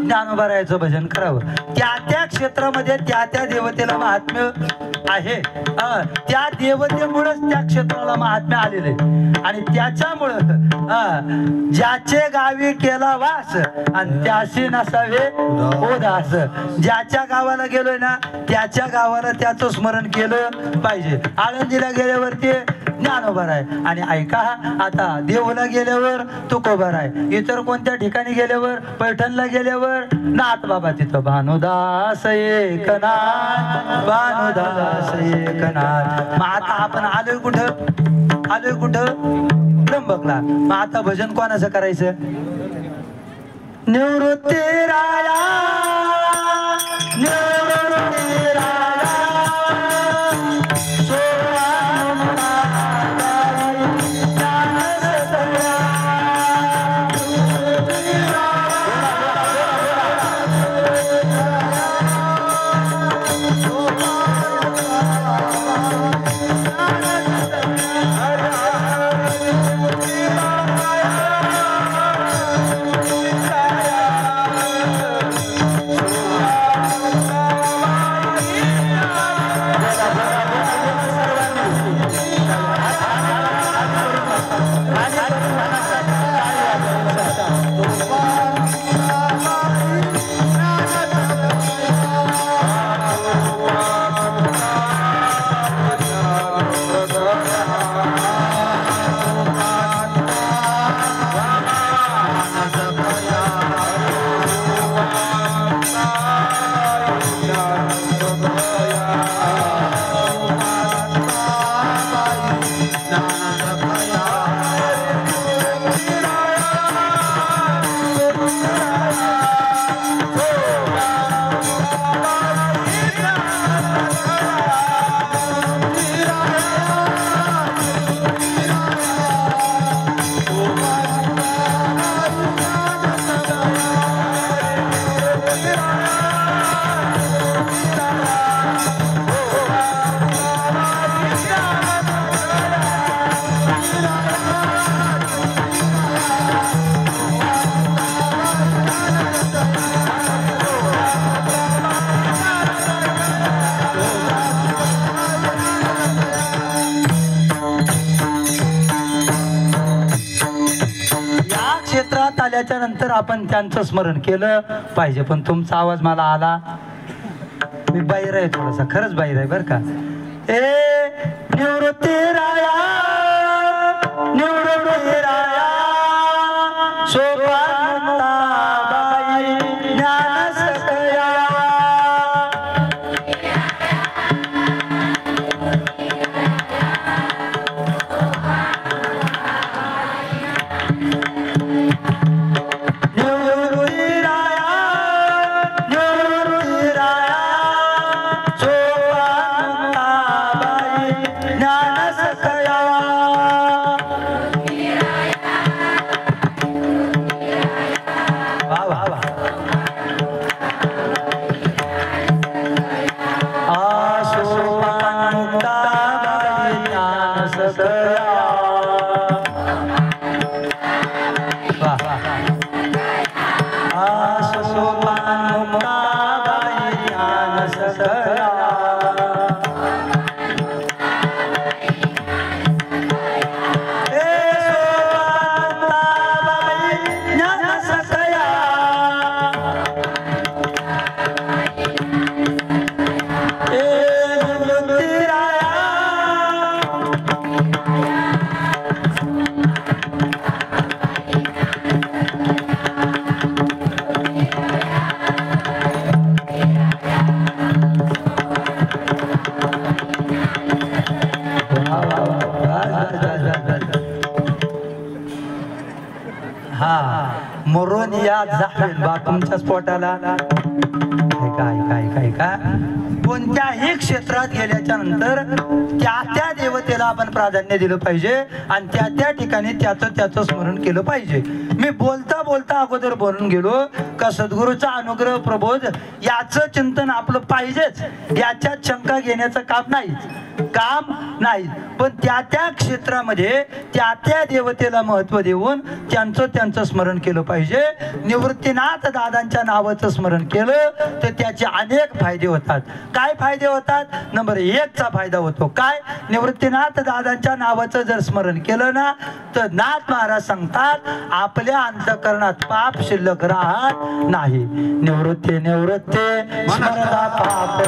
ज्ञानोबरायचं भजन करावं. त्या त्या क्षेत्रामध्ये त्या त्या देवतेला महात्म्य आहे. त्या देवतेमुळेच त्या क्षेत्राला महात्म्य आलेले आणि त्याच्यामुळं ज्याचे गावी केला वास आणि त्याशी नसावे उदास. ज्याच्या गावाला गेलोय ना त्याच्या गावाला त्याचं स्मरण केलं पाहिजे. आळंदीला गेल्यावरती ज्ञानोबा आहे आणि ऐका आता देवला गेल्यावर तुकोबा आहे. इतर कोणत्या ठिकाणी गेल्यावर पैठणला गेल्यावर नाथ बाबा तिथं भानुदास एकनाथ, भानुदास एकनाथ. मग आता आपण आलोय कुठं, आलोय कुठं त्र्यंबकला. मग आता भजन कोणाचं करायचं, निवृत्ती राया निवृत्ती राया क्षेत्रात आल्याच्या नंतर आपण त्यांचं स्मरण केलं पाहिजे. पण तुमचा आवाज मला आला, मी बाहेर आहे, थोडासा खरंच बाहेर आहे बरं का. निवृत्ती राया, निवृत्ती राया, सोपानताबाई ज्ञान सकया. मरून या जाईल बा तुमच्या स्पॉटाला. काय काय काय काय कोणत्याही क्षेत्रात गेल्याच्या नंतर त्या त्या देवतेला आपण प्राधान्य दिलं पाहिजे आणि त्या त्या ठिकाणी त्याचं स्मरण केलं पाहिजे. मी बोलता बोलता अगोदर बोलून गेलो का सद्गुरूचा अनुग्रह प्रबोध याचं चिंतन आपलं पाहिजेच, याच्यात शंका घेण्याचं काम नाही. पण त्या त्या क्षेत्रामध्ये त्या त्या देवतेला महत्व देऊन त्यांचं स्मरण केलं पाहिजे. निवृत्तीनाथ दादांच्या नावाचं स्मरण केलं तर त्याचे अनेक फायदे होतात. काय फायदे होतात? नंबर 1 चा फायदा होतो काय? निवृत्तीनाथ दादांच्या नावाचं जर स्मरण केलं ना तर नाथ महाराज सांगतात आपल्या अंतःकरणात पाप शिल्लक राहत नाही. निवृत्ती स्मरता पाप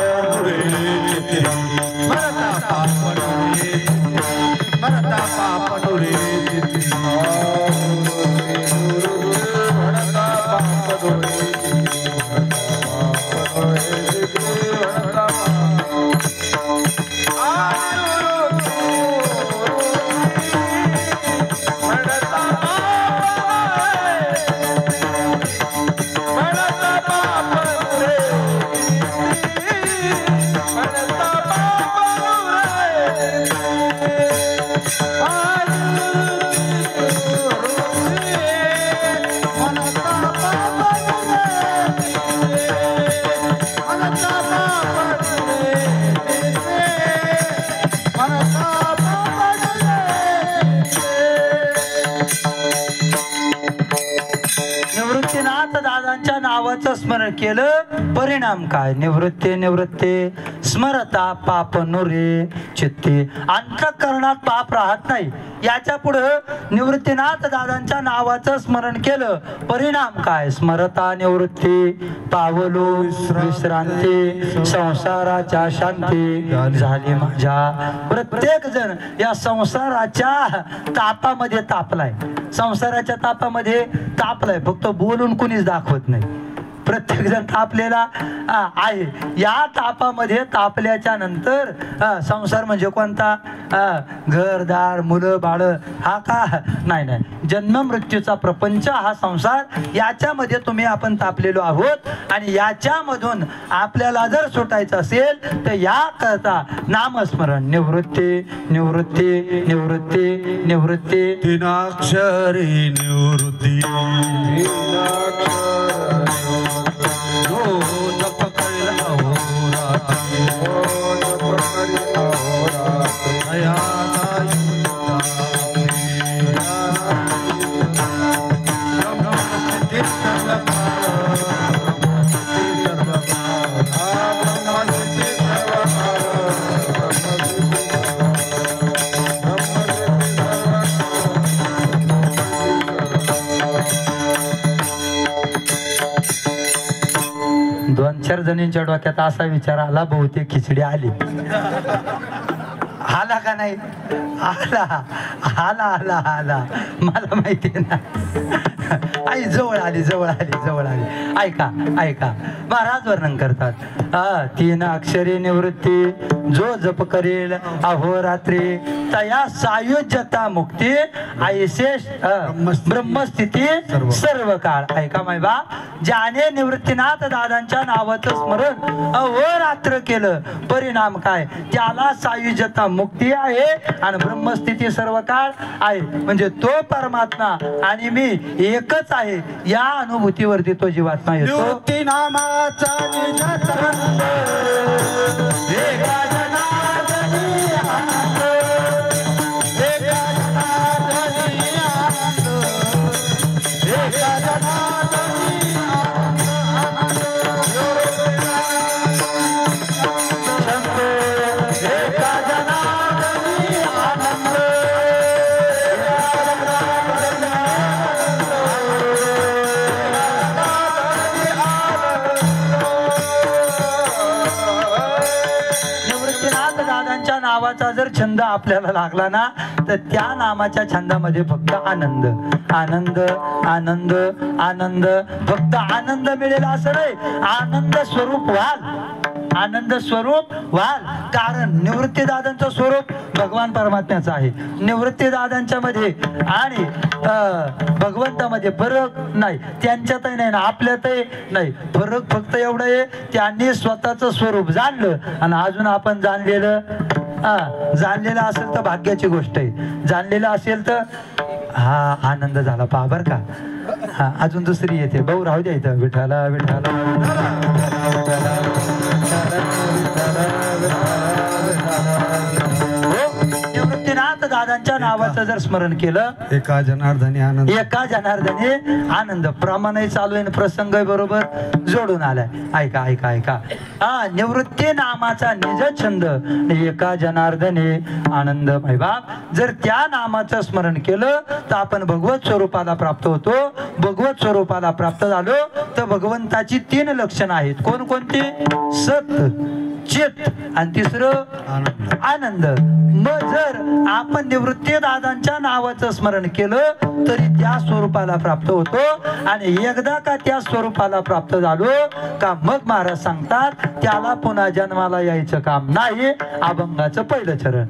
नावाचं स्मरण केलं परिणाम काय? निवृत्ती स्मरता पाप नुरे चित्ते. अंतःकरणात पाप राहत नाही. याच्या पुढे निवृत्तीनाथ दादांच्या नावाचं स्मरण केलं परिणाम काय? स्मरता निवृत्ती पावलो विश्रांती संसाराच्या शांती झाली माझ्या. प्रत्येक जण या संसाराच्या तापामध्ये तापलाय, संसाराच्या तापामध्ये तापलाय. फक्त बोलून कुणीच दाखवत नाही. प्रत्येक जण तापलेला आहे. या तापामध्ये तापल्याच्या नंतर संसार म्हणजे कोणता? घरदार मुलं बाळ हा का? नाही. जन्म मृत्यूचा प्रपंच हा संसार, याच्यामध्ये तुम्ही आपण तापलेलो आहोत. आणि याच्यामधून आपल्याला जर सुटायचं असेल तर या करता नामस्मरण. निवृत्ती तीनाक्षरी निवृत्ती चार जणींच्या डोक्यात असा विचार आला, बहुतेक खिचडी आली. आला का नाही? आला आला आला आला मला माहिती ना. आई जवळ आली जवळ आली जवळ आली. ऐका ऐका, महाराज वर्णन करतात, 3 अक्षरी निवृत्ती जो जप करेल अहोरात्री तया सायुज्यता मुक्ती ऐसे ब्रह्मस्थिती सर्व काळ. ऐका मायबा, ज्याने निवृत्तीनाथ दादांच्या नावाचं स्मरण अहोरात्र केलं, परिणाम काय? त्याला सायुज्यता मुक्ती आहे आणि ब्रह्मस्थिती सर्व काळ आहे. म्हणजे तो परमात्मा आणि मी एकच आहे या अनुभूतीवरती तो जीवात्मा येतो. निवृत्ती नामाचा निज छंद, एका जनार्दनी आनंद, एका जनार्दनी आनंद, एका जनार्दनी आनंद, छंद, एका जनार्दनी आनंद. निवृत्तीनाथ दादांच्या नावाचा जर छंद आपल्याला लागला ना, तर त्या नामाच्या छंदामध्ये फक्त आनंद आनंद आनंद आनंद, फक्त आनंद मिळेल असं नाही, आनंद स्वरूप व्हाल, आनंद स्वरूप व्हाल. कारण निवृत्ती दादांचं स्वरूप भगवान परमात्म्याचं आहे. निवृत्ती दादांच्या मध्ये आणि भगवंतामध्ये फरक नाही, त्यांच्यातही नाही ना आपल्यातही नाही. फरक फक्त एवढं आहे, त्यांनी स्वतःचं स्वरूप जाणलं आणि अजून आपण जाणलेलं जाणलेलं असेल तर भाग्याची गोष्ट आहे, जाणलेलं असेल तर हा आनंद झाला पहा बरं का. हा अजून दुसरी येते, भाऊ राहू द्या इथं. विठाला विठाला निवृत्तीनाथ दादांच्या नावाचं जर स्मरण केलं, एका जनार्दनी आनंद, एका जनार्दनी आनंद. प्रमाणही चालू आहे, प्रसंग बरोबर जोडून आलाय. ऐका ऐका ऐका, निवृत्ती नामाचा निज छंद, एका जनार्दनी आनंद. भाई बाप, जर त्या नामाचं स्मरण केलं तर आपण भगवत स्वरूपाला प्राप्त होतो. भगवत स्वरूपाला प्राप्त झालो तर भगवंताची 3 लक्षणं आहेत. कोणकोणती? सत, चित आणि तिसरं आनंद. मग जर आपण निवृत्ती दादांच्या नावाचं स्मरण केलं तरी त्या स्वरूपाला प्राप्त होतो. आणि एकदा का त्या स्वरूपाला प्राप्त झालो का मग महाराज सांगतात त्याला पुन्हा जन्माला यायचं काम नाही. अभंगाचं पहिलं चरण.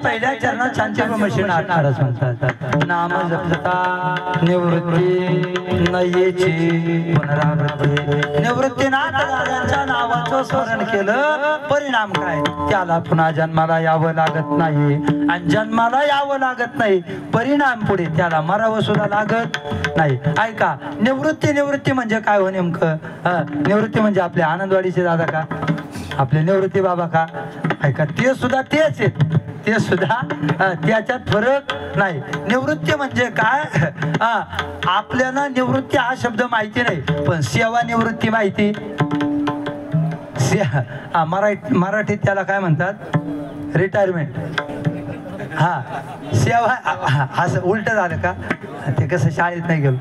पहिल्या चरणात शांती मशीन आकारच म्हणतात. नाम जपता निवृत्ती नयेची पुनरावृत्ती. निवृत्तीनाथ दादांच्या नावाचं स्मरण केलं परिणाम काय? त्याला पुन्हा जन्माला यावं लागत नाही. आणि जन्माला यावं लागत नाही परिणाम पुढे त्याला मरावं सुद्धा लागत नाही. ऐका, निवृत्ती निवृत्ती म्हणजे काय हो नेमकं? निवृत्ती म्हणजे आपले आनंदवाडीचे दादा का? आपले निवृत्ती बाबा का? ऐका, ते सुद्धा तेच आहेत, ते सुद्धा त्याच्यात फरक नाही. निवृत्ती म्हणजे काय? आपल्याला निवृत्ती हा शब्द माहिती नाही, पण सेवा निवृत्ती माहिती. मराठीत त्याला काय म्हणतात? रिटायरमेंट. हा, सेवा असं उलट झालं का? ते कसं शाळेत नाही गेलो.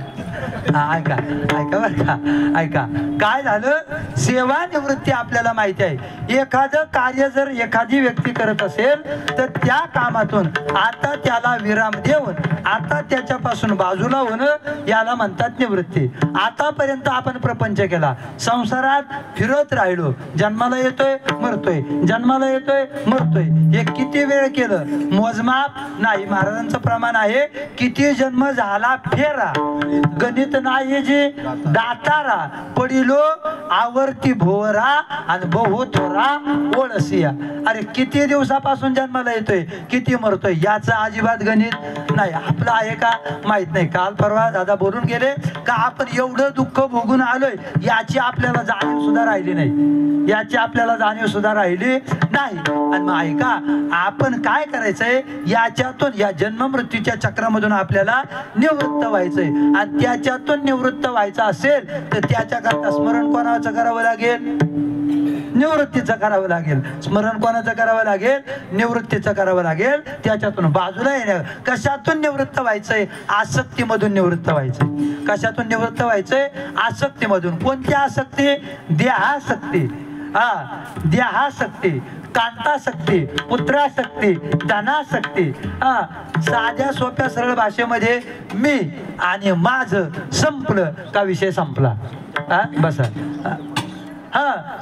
ऐका ऐका बरं का, ऐका काय झालं. सेवानिवृत्ती आपल्याला माहिती आहे. एखादं कार्य जर एखादी व्यक्ती करत असेल तर त्या कामातून आता त्याला विराम देऊन आता त्याच्यापासून बाजूला होणं याला म्हणतात निवृत्ती. आतापर्यंत आपण प्रपंच केला, संसारात फिरत राहिलो, जन्माला येतोय मरतोय, जन्माला येतोय मरतोय. हे किती वेळ केलं मोजमाप नाही. महाराजांचं प्रमाण आहे किती जन्म झाला फेरा, गणित नाही जे दातारा, पडिलो आवर्ती भोवरा आणि बहु थोरा ओळसिया. अरे किती दिवसापासून जन्माला येतोय, किती मरतोय, याचं अजिबात गणित नाही. आपलं आहे का माहित नाही. काल परवा दादा बोलून गेले का आपण एवढं दुःख भोगून आलोय याची आपल्याला जाणीव सुद्धा राहिली नाही, याची आपल्याला जाणीव सुद्धा राहिली नाही. आणि मग ऐका आपण काय करायचंय, याच्यातून या जन्म मृत्यूच्या चक्रामधून आपल्याला निवृत्त व्हायचंय. आणि त्याच्यातून निवृत्त व्हायचं असेल तर त्याच्याकरता स्मरण कोणाचं करावं लागेल, निवृत्तीचं करावं लागेल. स्मरण कोणाचं करावं लागेल, निवृत्तीचं करावं लागेल. त्याच्यातून बाजूला येण्या, कशातून निवृत्त व्हायचंय, आसक्तीमधून निवृत्त व्हायचंय. कशातून निवृत्त व्हायचंय, आसक्तीमधून. कोणती आसक्ती, देहासक्ती. देहासक्ती, कांतासक्ती, पुत्रासक्ती, धनासक्ती. साध्या सोप्या सरळ भाषेमध्ये मी आणि माझं संपलं का विषय संपला. बसा.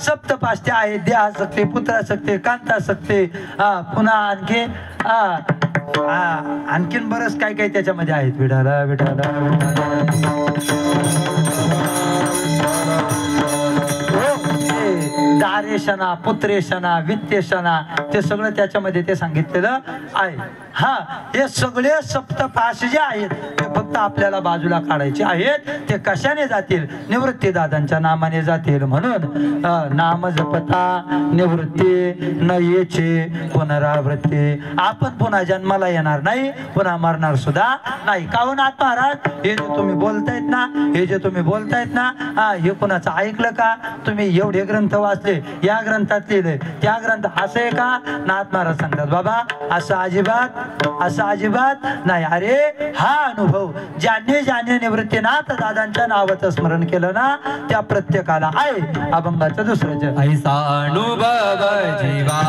सप्तपाष्ट्य आहे, देहासक्ती, पुत्रासक्ती, कांतासक्ती, पुन्हा आणखी आणखीन बरंच काय काय त्याच्यामध्ये आहेत. विठाला विठाला दारेशना, पुत्रेशना, वित्तेशना, ते सगळं त्याच्यामध्ये ते सांगितलेलं आहे. हे सगळे सप्तपाश जे आहेत ते फक्त आपल्याला बाजूला काढायचे आहेत. ते कशाने जातील, निवृत्ती दादांच्या नामाने जातील. म्हणून नाम जपता निवृत्ती न येचे पुनरावृत्ती. आपण पुन्हा जन्माला येणार नाही, पुन्हा मरणार सुद्धा नाही. काहून महाराज, हे जे तुम्ही बोलतायत ना, हे जे तुम्ही बोलतायत ना, हे कुणाचं ऐकलं का तुम्ही? एवढे ग्रंथ वाचले, या ग्रंथात लिहिले, त्या ग्रंथ असं आहे का? नाथ महाराज सांगतात बाबा असं अजिबात, असं अजिबात नाही. अरे हा अनुभव ज्याने ज्याने निवृत्तीनाथ दादांच्या नावाचं स्मरण केलं ना त्या प्रत्येकाला आहे अभंगाचं दुसरं जग. ऐसा अनुभव जीवा,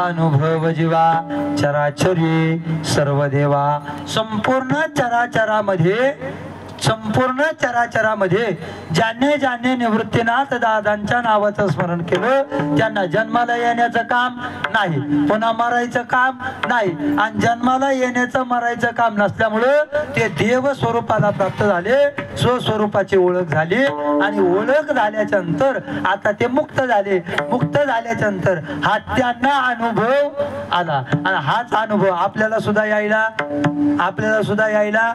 अनुभव जीवा चराचरी सर्व देवा. संपूर्ण चराचरामध्ये ज्याने ज्याने निवृत्तीनाथ दादांच्या नावाचं स्मरण केलं त्यांना जन्माला येण्याचं काम नाही, पुन्हा मरायचं काम नाही. आणि जन्माला येण्याचं मरायचं काम नसल्यामुळं ते देव स्वरूपाला प्राप्त झाले, स्वस्वरूपाची ओळख झाली. आणि ओळख झाल्याच्या नंतर आता ते मुक्त झाले. मुक्त झाल्याच्या नंतर हा त्यांना अनुभव आला. आणि हाच अनुभव आपल्याला सुद्धा यायला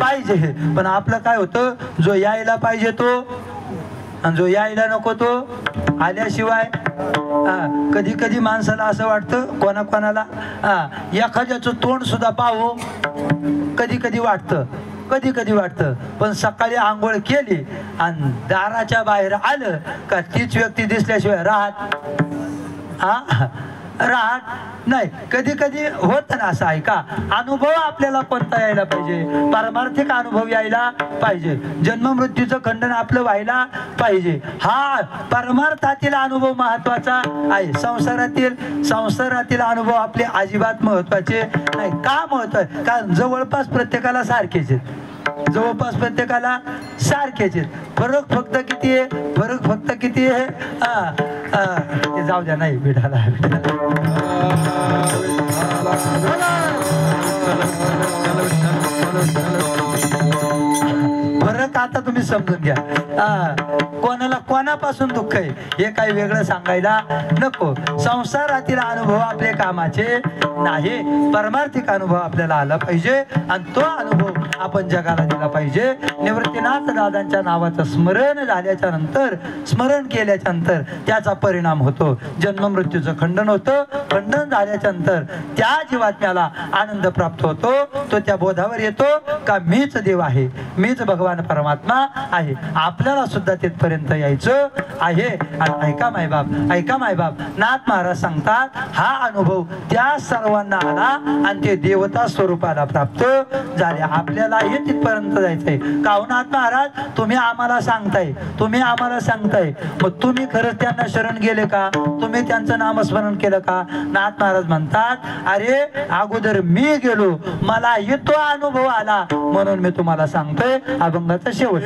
पाहिजे. पण आपलं काय होतं, जो यायला पाहिजे तो आणि जो यायला नको तो आल्याशिवाय कधी कधी माणसाला असं वाटतं कोणाकोणाला एखाद्याचं तोंड सुद्धा पाहू कधी कधी वाटतं पण सकाळी आंघोळ केली आणि दाराच्या बाहेर आलं का तीच व्यक्ती दिसल्याशिवाय राहत नाही. कधी कधी होत ना असं. ऐका, अनुभव आपल्याला कोणता यायला पाहिजे? पारमार्थिक अनुभव यायला पाहिजे. जन्म मृत्यूचं खंडन आपलं व्हायला पाहिजे. हा परमार्थातील अनुभव महत्वाचा आहे. संसारातील अनुभव आपले अजिबात महत्वाचे नाही. का महत्वाचे? कारण जवळपास प्रत्येकाला सारखेच आहेत. फरक फक्त किती आहे ते जाऊ द्या. नाही विठाला फरक आता तुम्ही समजून घ्या. कोणाला कोणापासून दुःख आहे हे काही वेगळं सांगायला नको. संसारातील अनुभव आपले कामाचे नाही. परमार्थिक अनुभव आपल्याला आला पाहिजे आणि तो अनुभव आपण जगाला दिला पाहिजे. निवृत्तीनाथ दादांच्या नावाचं स्मरण केल्याच्या नंतर त्याचा परिणाम होतो. जन्म मृत्यूचं खंडन होतं. खंडन झाल्याच्या नंतर त्या जीवात्म्याला आनंद प्राप्त होतो. तो त्या बोधावर येतो का मीच देव आहे, मीच भगवान परमात्मा आहे. आपल्याला सुद्धा तिथपर्यंत यायचं आहे. आणि ऐका मायबाप, नाथ महाराज सांगतात हा अनुभव त्या सर्वांना आला आणि ते देवता स्वरूपाला प्राप्त झाले. आपल्यालाही तिथपर्यंत जायचंय. काहून नाथ महाराज तुम्ही आम्हाला सांगताय मग तुम्ही खरंच त्यांना शरण गेले का? तुम्ही त्यांचं नामस्मरण केलं का? नाथ महाराज म्हणतात अरे अगोदर मी गेलो, मला तो अनुभव आला म्हणून मी तुम्हाला सांगतोय. अभंगाचा शेवट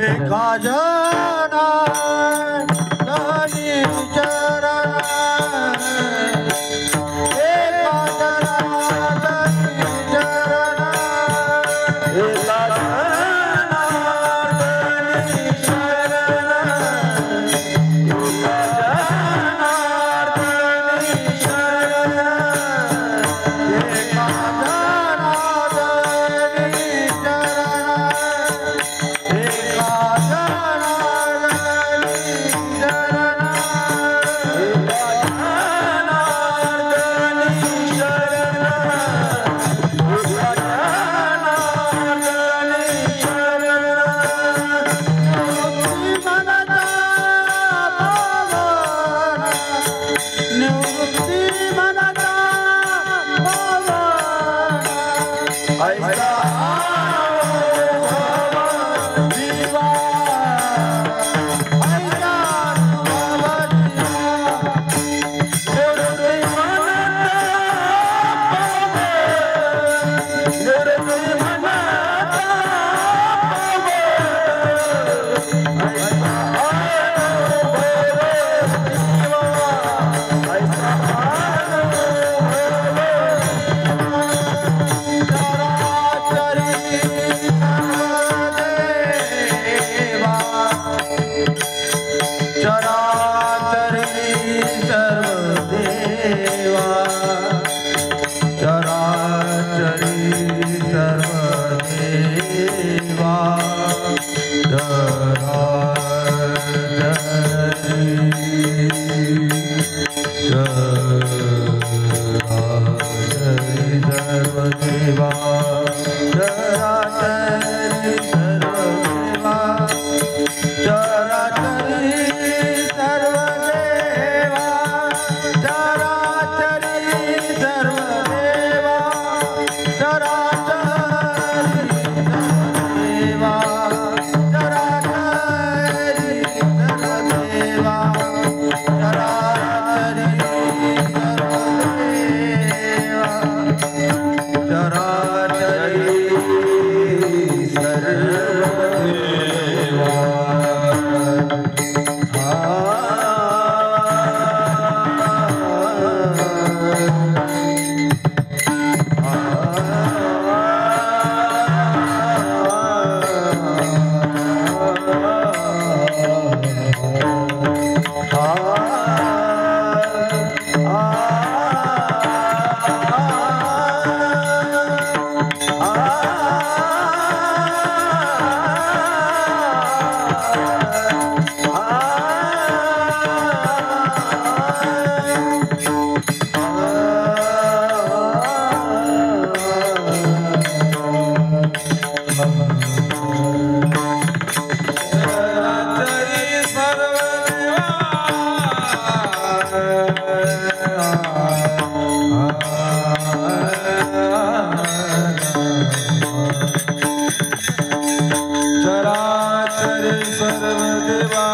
सर्व देवा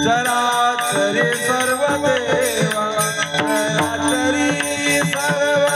चराचरी सर्व देवा चराचरी सर्व देवा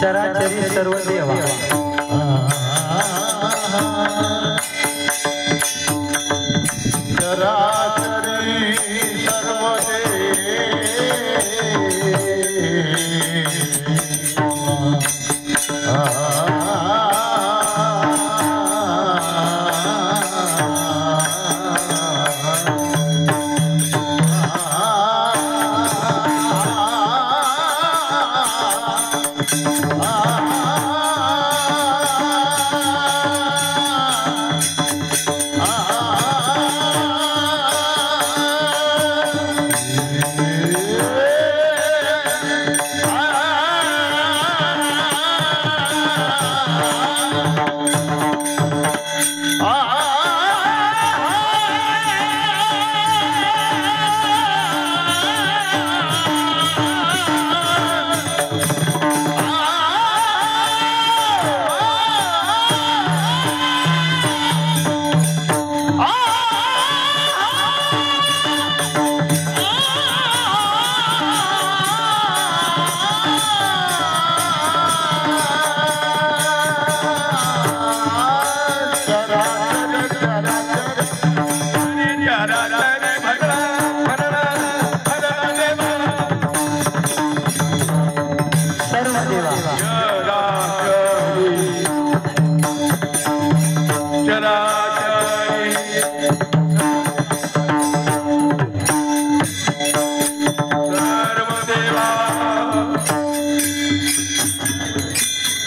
चराचरी सर्व देवा चराचरी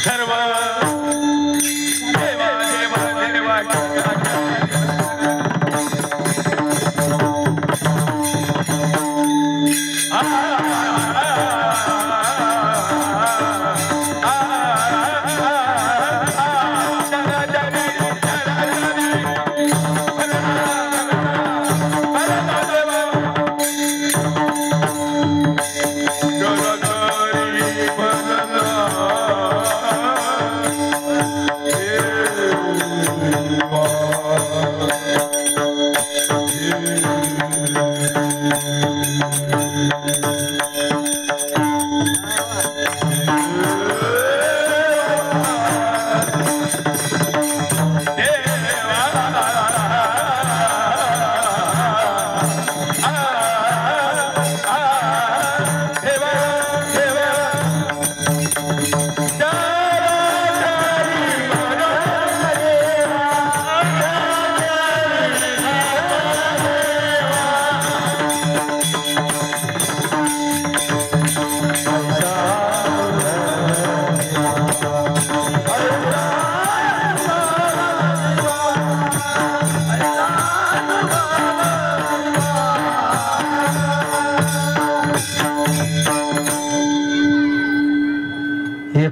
सर्व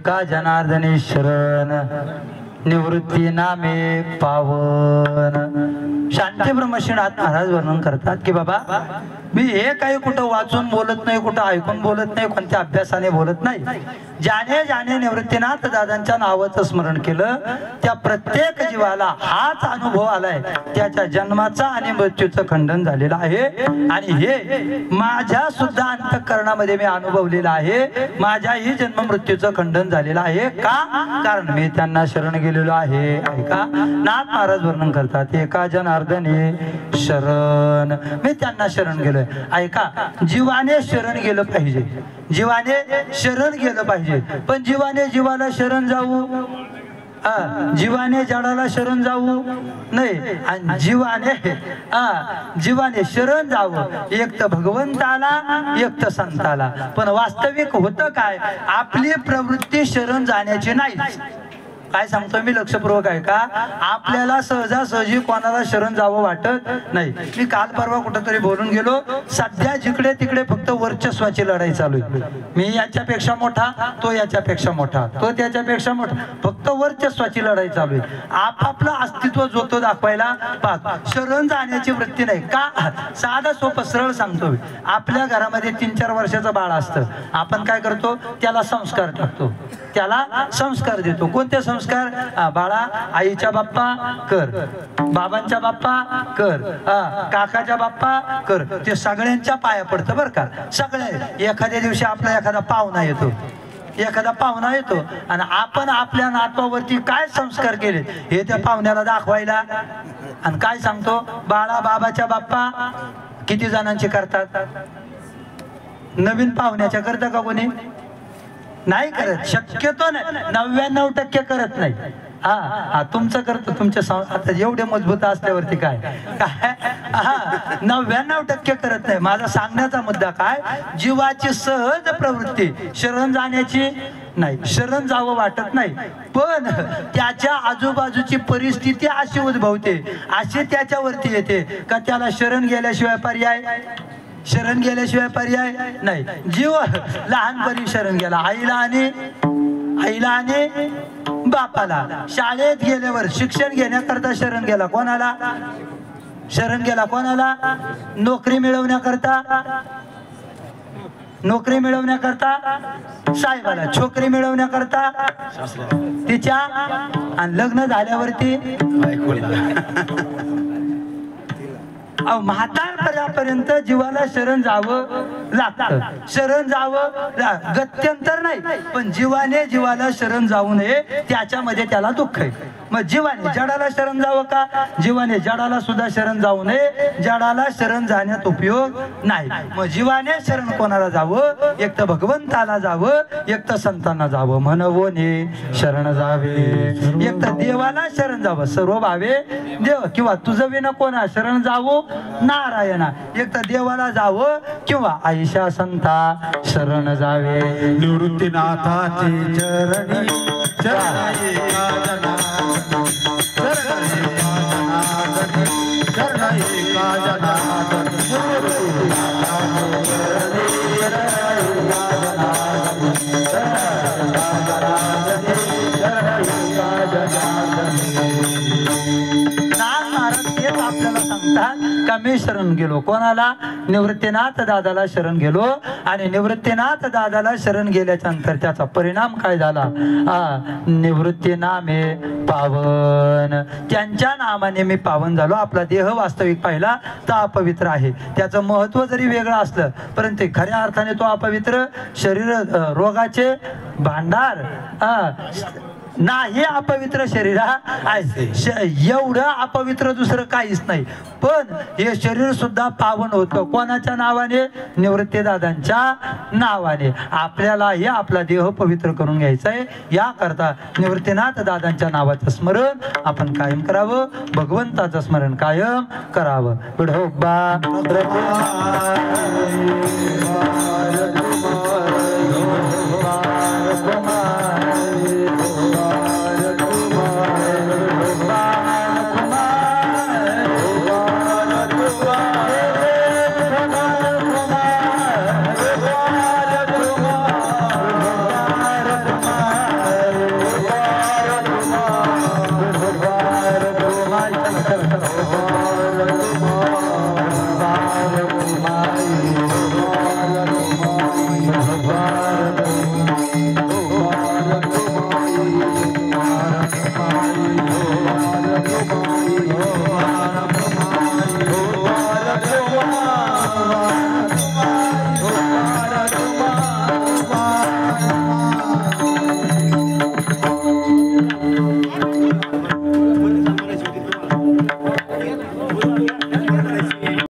एका जनार्दनी शरण निवृत्ती नामे पावन. शांती ब्रह्मश्रीनाथ महाराज वर्णन करतात की बाबा मी हे काही कुठं वाचून बोलत नाही, कुठं ऐकून बोलत नाही, कोणत्या अभ्यासाने बोलत नाही. ज्याने ज्याने निवृत्तीनाथ दादांच्या नावाचं स्मरण केलं त्या प्रत्येक जीवाला हाच अनुभव आलाय. त्याच्या जन्माचा आणि मृत्यूचं खंडन झालेलं आहे. आणि हे माझ्या सुद्धा अंतःकरणामध्ये मी अनुभवलेलं आहे. माझ्याही जन्म मृत्यूचं खंडन झालेलं आहे. का? कारण मी त्यांना शरण गेलेलो आहे. ऐका नाथ महाराज वर्णन करतात एका जनार्दनी शरण मी त्यांना शरण गेलोय. ऐका जीवाने शरण गेलं पाहिजे, जीवाने शरण गेलं पाहिजे. पण जीवाने जीवाला शरण जाऊ, जीवाने जडाला शरण जाऊ नाही. आणि जीवाने शरण जावं एक तर भगवंताला एक तर संताला. पण वास्तविक होतं काय? आपली प्रवृत्ती शरण जाण्याची नाही. काय सांगतो मी लक्षपूर्वक आहे का? आपल्याला सहजासहजी कोणाला शरण जावं वाटत नाही. मी काल परवा कुठंतरी बोलून गेलो. सध्या जिकडे तिकडे फक्त वर्चस्वाची लढाई चालू आहे. मी याच्यापेक्षा मोठा, तो याच्यापेक्षा मोठा, तो त्याच्यापेक्षा मोठा, फक्त वर्चस्वाची लढाई चालू आहे. आपापलं अस्तित्व जो तो दाखवायला पाहत, शरण जाण्याची वृत्ती नाही. का? साधा सोपं सरळ सांगतो. आपल्या घरामध्ये 3-4 वर्षाचं बाळ असतं. आपण काय करतो? त्याला संस्कार टाकतो, त्याला संस्कार देतो. कोणते संस्कार? बाळा आईच्या बाप्पा कर, बाबांच्या बाप्पा कर, काकाच्या बाप्पा कर. ते सगळ्यांच्या पाया पडतं बरं का. सगळे एखाद्या दिवशी आपला एखादा पाहुणा येतो, एखादा पाहुणा येतो आणि आपण आपल्या नातवावरती काय संस्कार केले हे त्या पाहुण्याला दाखवायला. आणि काय सांगतो? बाळा बाबाच्या बाप्पा किती जणांची करतात? नवीन पाहुण्याच्या करता का कोणी? नाही करत, शक्यतो नाही. 99% करत नाही. तुमचं करतो तुमच्या आता एवढे मजबूत असल्यावरती काय 99% करत नाही. माझा सांगण्याचा मुद्दा काय? जीवाची सहज प्रवृत्ती शरण जाण्याची नाही, शरण जावं वाटत नाही. पण त्याच्या आजूबाजूची परिस्थिती अशी उद्भवते, अशी त्याच्यावरती येते का त्याला शरण गेल्याशिवाय पर्याय, शरण गेल्याशिवाय पर्याय नाही. जीव लहानपणी शरण गेला आईला आणि बापाला. शाळेत गेल्यावर शिक्षण घेण्याकरता शरण गेला कोणाला? शरण गेला कोणाला? नोकरी मिळवण्याकरता, नोकरी मिळवण्याकरता साहेबाला, छोकरी मिळवण्याकरता तिच्या, आणि लग्न झाल्यावरती म्हातारपणापर्यंत जीवाला शरण जावं लागतं. शरण जावं गत्यंतर नाही. पण जीवाने जीवाला शरण जाऊ नये त्याच्यामध्ये त्याला दुःख आहे. मग जीवाने जडाला शरण जावं का? जीवाने जडाला सुद्धा शरण जाऊ नये. जडाला शरण जाण्यात उपयोग नाही. मग जीवाने शरण कोणाला जावं? एक तर भगवंताला जावं, एक तर संतांना जावं. म्हणवोने शरण जावे, एक तर देवाला शरण जावं. सर्व भावे देव, किंवा तुझं विना कोणा शरण जावो? नारायणा. एक तर देवाला जावं किंवा आईशा संता शरण जावे. निवृत्तीनाथाची चरणी आपल्याला सांगतात का मी शरण गेलो कोणाला? निवृत्तीनाथ दादाला शरण गेलो. आणि निवृत्तीनाथ दादाला शरण गेल्याच्या नंतर त्याचा परिणाम काय झाला? निवृत्ती नामे पावन. त्यांच्या नामाने मी पावन झालो. आपला देह वास्तविक पाहिला तर अपवित्र आहे. त्याचं महत्व जरी वेगळं असलं परंतु खऱ्या अर्थाने तो अपवित्र शरीर, रोगाचे भांडार नाही. अपवित्र शरीर एवढं अपवित्र दुसरं काहीच नाही. पण हे शरीर सुद्धा पावन होतं कोणाच्या नावाने? निवृत्ती दादांच्या नावाने. आपल्याला हे आपला देह पवित्र करून घ्यायचा आहे. याकरता निवृत्तीनाथ दादांच्या नावाचं स्मरण आपण कायम करावं. भगवंताचं स्मरण कायम करावं. विठोबा